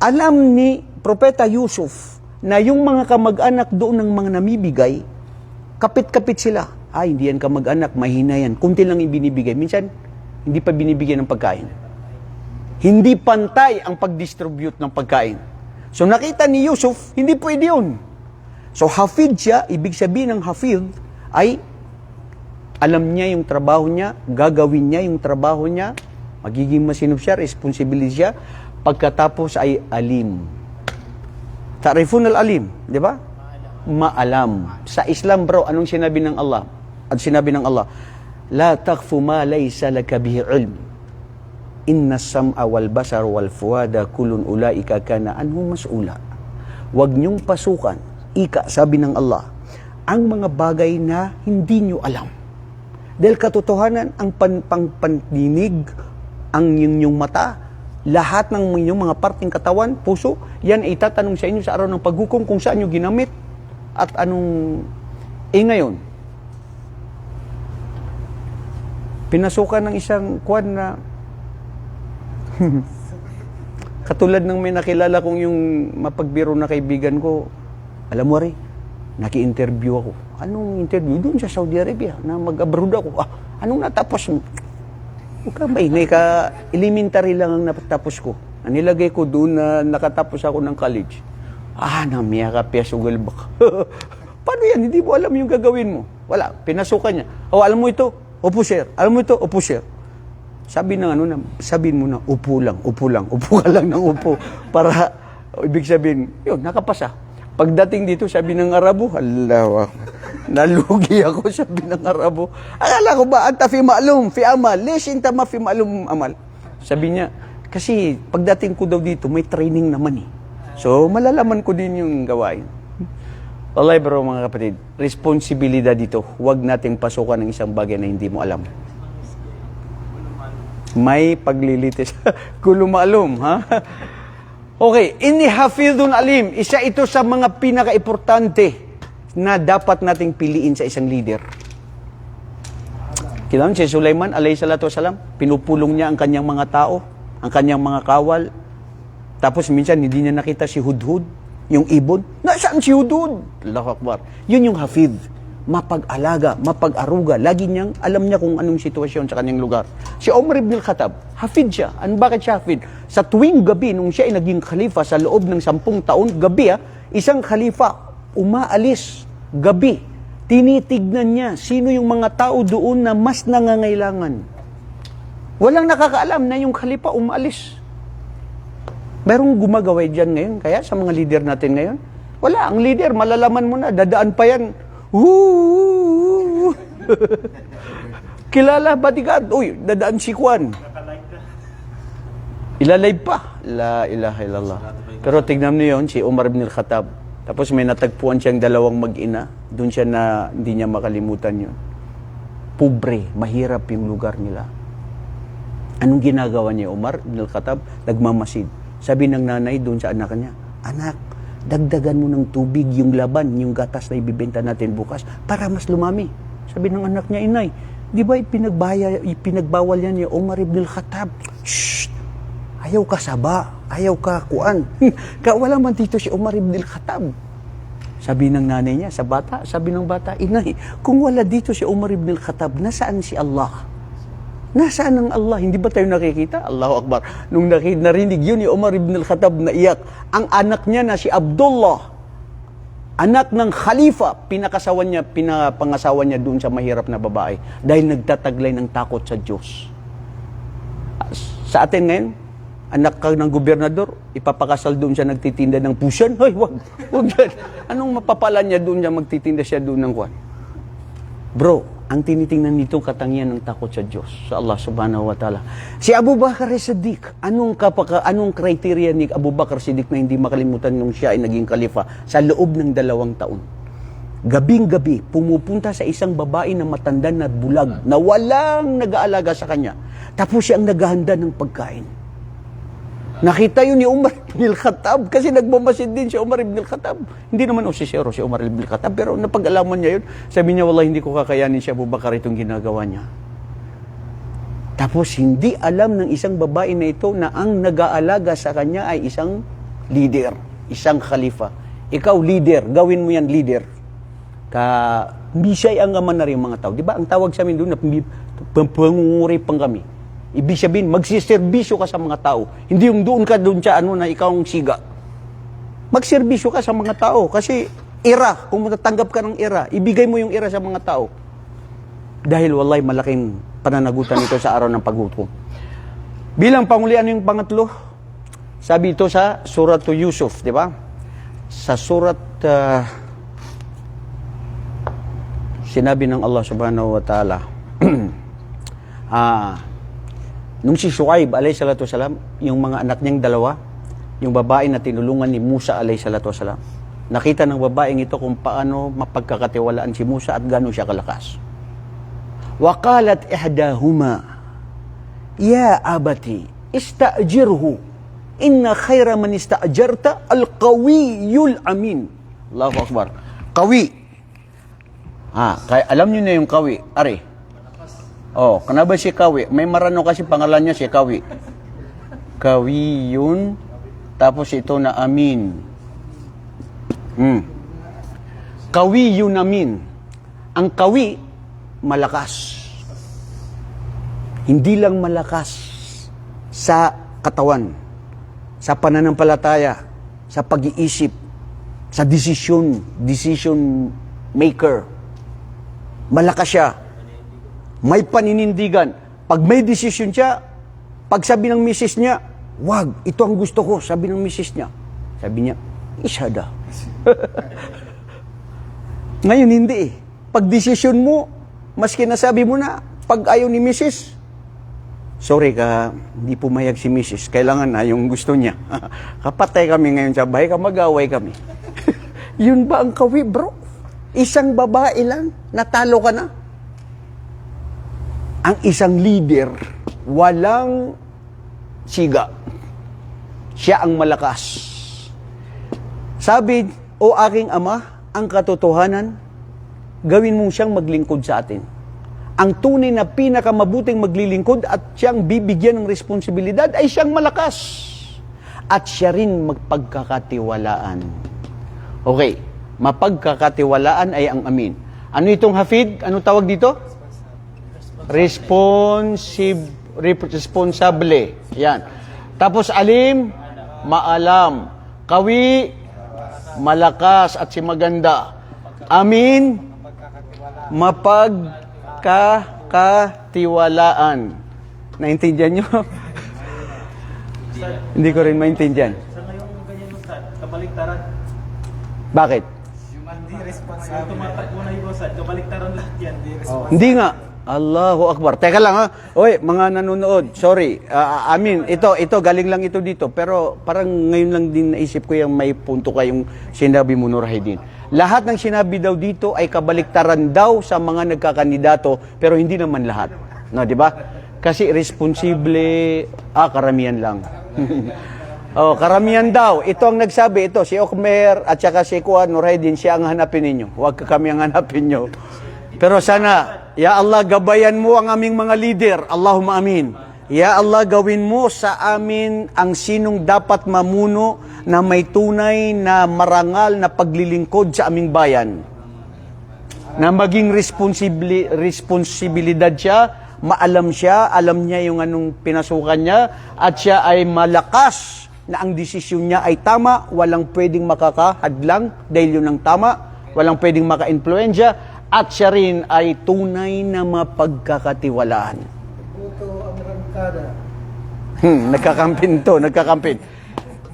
Alam ni Propeta Yusuf na yung mga kamag-anak doon ng mga namibigay, kapit-kapit sila. Hindi yan kamag-anak, mahina yan. Kunti lang ibinibigay. Minsan, hindi pa binibigyan ng pagkain. Hindi pantay ang pag-distribute ng pagkain. So nakita ni Yusuf, hindi pwede yun. So hafid siya, ibig sabihin ng hafid ay alam niya yung trabaho niya, gagawin niya yung trabaho niya, magiging masinop siya, responsibility siya, pagkatapos ay alim. Ta'rifun al-alim, di ba? Maalam. Sa Islam, bro, anong sinabi ng Allah? At sinabi ng Allah, la taqfu ma laysa laka bihi ilm. Inna as-sam'a wal basara wal fuada kullun ulaika kana anhu mas'ula. Huwag niyong pasukan, sabi ng Allah, ang mga bagay na hindi niyo alam. Dahil katotohanan, ang pandinig, ang inyong mata, lahat ng inyong mga parting katawan, puso, yan ay itatanong sa inyo sa araw ng paghukom kung saan nyo ginamit at anong... ngayon, pinasukan ng isang kwan na katulad ng may nakilala kong yung mapagbiro na kaibigan ko, alam mo rin, naki-interview ako. Anong interview? Doon sa Saudi Arabia, na mag-abroad ako. Anong natapos mo? Huwag ka maingay ka. Elementary lang ang natapos ko. Ang nilagay ko doon na nakatapos ako ng college. Namiya ka, piasugal baka. Paano yan? Hindi mo alam yung gagawin mo. Wala. Pinasukan niya. Alam mo ito? Opo, sir. Alam mo ito? Opo, sir. Sabi sabihin mo na, upo lang. Upo ka lang ng upo. Para, ibig sabihin, yun, nakapasa. Pagdating dito, sabi ng Arabo, hala, nalugi ako, sabi ng Arabo. Akala ko ba, anta fi ma'lum, fi amal, lesin tama fi ma'lum amal. Sabi niya, kasi pagdating ko daw dito, may training naman eh. So, malalaman ko din yung gawain. Wallahi bro, mga kapatid, responsibilidad dito, huwag nating pasukan ng isang bagay na hindi mo alam. May paglilitis. Kulumalum, ha? Okay, inni hafidhun alim. Isa ito sa mga pinaka-importante na dapat nating piliin sa isang leader. Kailangan si Sulaiman, alayhi salatu wasalam, pinupulong niya ang kanyang mga tao, ang kanyang mga kawal. Tapos minsan hindi niya nakita si Hudhud, yung ibon. Nasaan si Hudhud? Allahu Akbar. Yun yung hafidh. Mapag-alaga, mapag-aruga. Lagi niyang, alam niya kung anong sitwasyon sa kanyang lugar. Si Umar ibn al-Khattab, hafid siya. Bakit siya hafid? Sa tuwing gabi, nung siya ay naging khalifa sa loob ng 10 taon, gabi isang khalifa, umaalis, gabi. Tinitignan niya, sino yung mga tao doon na mas nangangailangan. Walang nakakaalam na yung khalifa umaalis. Merong gumagaway dyan ngayon, kaya sa mga leader natin ngayon, wala, ang leader, malalaman mo na, dadaan pa yan. Kilala, bodyguard. Uy, dadaan si Kwan. Ilalive pa. La ilaha illallah. Pero tignan mo yun, si Umar ibn al-Khattab. Tapos may natagpuan siyang dalawang mag-ina. Doon siya na hindi niya makalimutan yun. Pobre, mahirap yung lugar nila. Anong ginagawa niya, Umar ibn al-Khattab? Nagmamasid. Sabi ng nanay doon sa anak niya, anak, dagdagan mo ng tubig yung laban, yung gatas na ibibenta natin bukas para mas lumami. Sabi ng anak niya, inay, di ba ipinagbawal yan ni Umar ibn al-Khattab? Shh! Ayaw ka saba, ayaw ka kuan. Wala man dito si Umar ibn al-Khattab. Sabi ng nanay niya sa bata, sabi ng bata, inay, kung wala dito si Umar ibn al-Khattab, nasaan si Allah? Nasaan ang Allah? Hindi ba tayo nakikita? Allahu Akbar. Nung narinig yun ni Umar ibn al-Khattab na iyak, ang anak niya na si Abdullah, anak ng khalifa, pinapangasawa niya doon sa mahirap na babae dahil nagtataglay ng takot sa Diyos. Sa atin ngayon, anak ka ng gobernador, ipapakasal doon siya nagtitinda ng pusyan? Hoy, wag yan. Anong mapapala niya doon niya magtitinda siya doon ng kwan? Bro, ang tinitingnan nitong katangian ng takot sa Diyos, sa Allah subhanahu wa ta'ala. Si Abu Bakar Siddiq, anong criteria ni Abu Bakar Siddiq na hindi makalimutan nung siya ay naging kalifa sa loob ng 2 taon? Gabing-gabi, pumupunta sa isang babae na matanda na bulag, na walang nag-aalaga sa kanya. Tapos siya ang naghahanda ng pagkain. Nakita yun ni Umar ibn al-Khattab kasi nagmamasid din si Umar ibn al-Khattab. Hindi naman osisero si Umar ibn al-Khattab pero napag-alaman niya yun, sabi niya, wallahi hindi ko kakayanin si Abu Bakar itong ginagawa niya. Tapos hindi alam ng isang babae na ito na ang nag-aalaga sa kanya ay isang leader, isang khalifa. Ikaw leader, gawin mo yan leader. Bisay ang ama na rin mga tao. Di ba? Ang tawag sa amin doon na pangunguri pang kami. Ibig sabihin, magsiservisyo ka sa mga tao. Hindi yung doon ka doon sa na ikaw ang siga. Magserbisyo ka sa mga tao. Kasi kung matatanggap ka ng ibigay mo yung sa mga tao. Dahil wallahi malaking pananagutan ito sa araw ng paghukom. Bilang pangulian yung pangatlo, sabi ito sa Surat Yusuf, di ba? Sa surat, sinabi ng Allah subhanahu wa ta'ala, nung si Shuaib alayhi salatu wasalam, yung mga anak niyang 2, yung babae na tinulungan ni Musa alayhi salatu wasalam, nakita ng babaeng ito kung paano mapagkakatiwalaan si Musa at gano'n siya kalakas. Waqalat ihdahuma, ya abati, ista'jirhu, inna khayra man ista'jarta al-qawiyul amin. Allahu Akbar. Qawi. Alam niyo na yung qawi. Ari. Kanaba si Kawi? May marano kasi pangalan niya si Kawi. Kawi yun. Tapos ito na Amin. Kawi yun Amin. Ang Kawi, malakas. Hindi lang malakas sa katawan, sa pananampalataya, sa pag-iisip, sa decision maker. Malakas siya. May paninindigan. Pag may decision siya, pag sabi ng misis niya, wag, ito ang gusto ko, sabi ng misis niya. Sabi niya, isada. Ngayon, hindi eh. Pag desisyon mo, maski nasabi mo na, pag ayaw ni misis, sorry ka, hindi pumayag si misis. Kailangan na yung gusto niya. Kapatay kami ngayon sa bahay, mag-away kami. Yun ba ang kawi, bro? Isang babae lang, natalo ka na. Ang isang leader, walang siga. Siya ang malakas. Sabi, o aking ama, ang katotohanan, gawin mo siyang maglingkod sa atin. Ang tunay na pinakamabuting maglilingkod at siyang bibigyan ng responsibilidad ay siyang malakas. At siya rin magpagkakatiwalaan. Okay, mapagkakatiwalaan ay ang amin. Ano itong hafid? Anong tawag dito? Responsable. Yan. Tapos alim, maalam. Kawi, malakas at si maganda. Amin, mapagkakatiwalaan. Naintindihan nyo? Hindi ko rin maintindihan. Sa ngayong ganyan Ustad, kabaliktaran. Bakit? Hindi responsible. Tumatakbo na yung Ustad, kabaliktaran lahat yan. Hindi nga. Allahu Akbar. Teka lang ha. Oy, mga nanonood, sorry. Ito, galing lang ito dito. Pero parang ngayon lang din naisip ko yung may punto kayong sinabi mo, Nur Haydin. Lahat ng sinabi daw dito ay kabaliktaran daw sa mga nagkakandidato, pero hindi naman lahat. No, di ba? Kasi responsible, karamihan lang. Karamihan daw. Ito ang nagsabi, ito, si Okmer at saka si Kuan, Nur Haydin, siya ang hanapin ninyo. Huwag kami ang hanapin nyo. Pero sana, Ya Allah, gabayan mo ang aming mga leader. Allahumma amin. Ya Allah, gawin mo sa amin ang sinong dapat mamuno na may tunay na marangal na paglilingkod sa aming bayan. Na maging responsibilidad siya, maalam siya, alam niya yung anong pinasukan niya, at siya ay malakas na ang desisyon niya ay tama, walang pwedeng makakahadlang dahil yun ang tama, walang pwedeng maka-influensya, at siya rin ay tunay na mapagkakatiwalaan. Nagkakampin to, nagkakampin.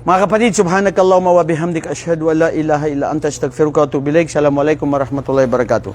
Mga kapatid, subhanakallahumma wa bihamdika asyhadu an la ilaha illa anta astaghfiruka wa atubu ilaik. Assalamualaikum warahmatullahi wabarakatuh.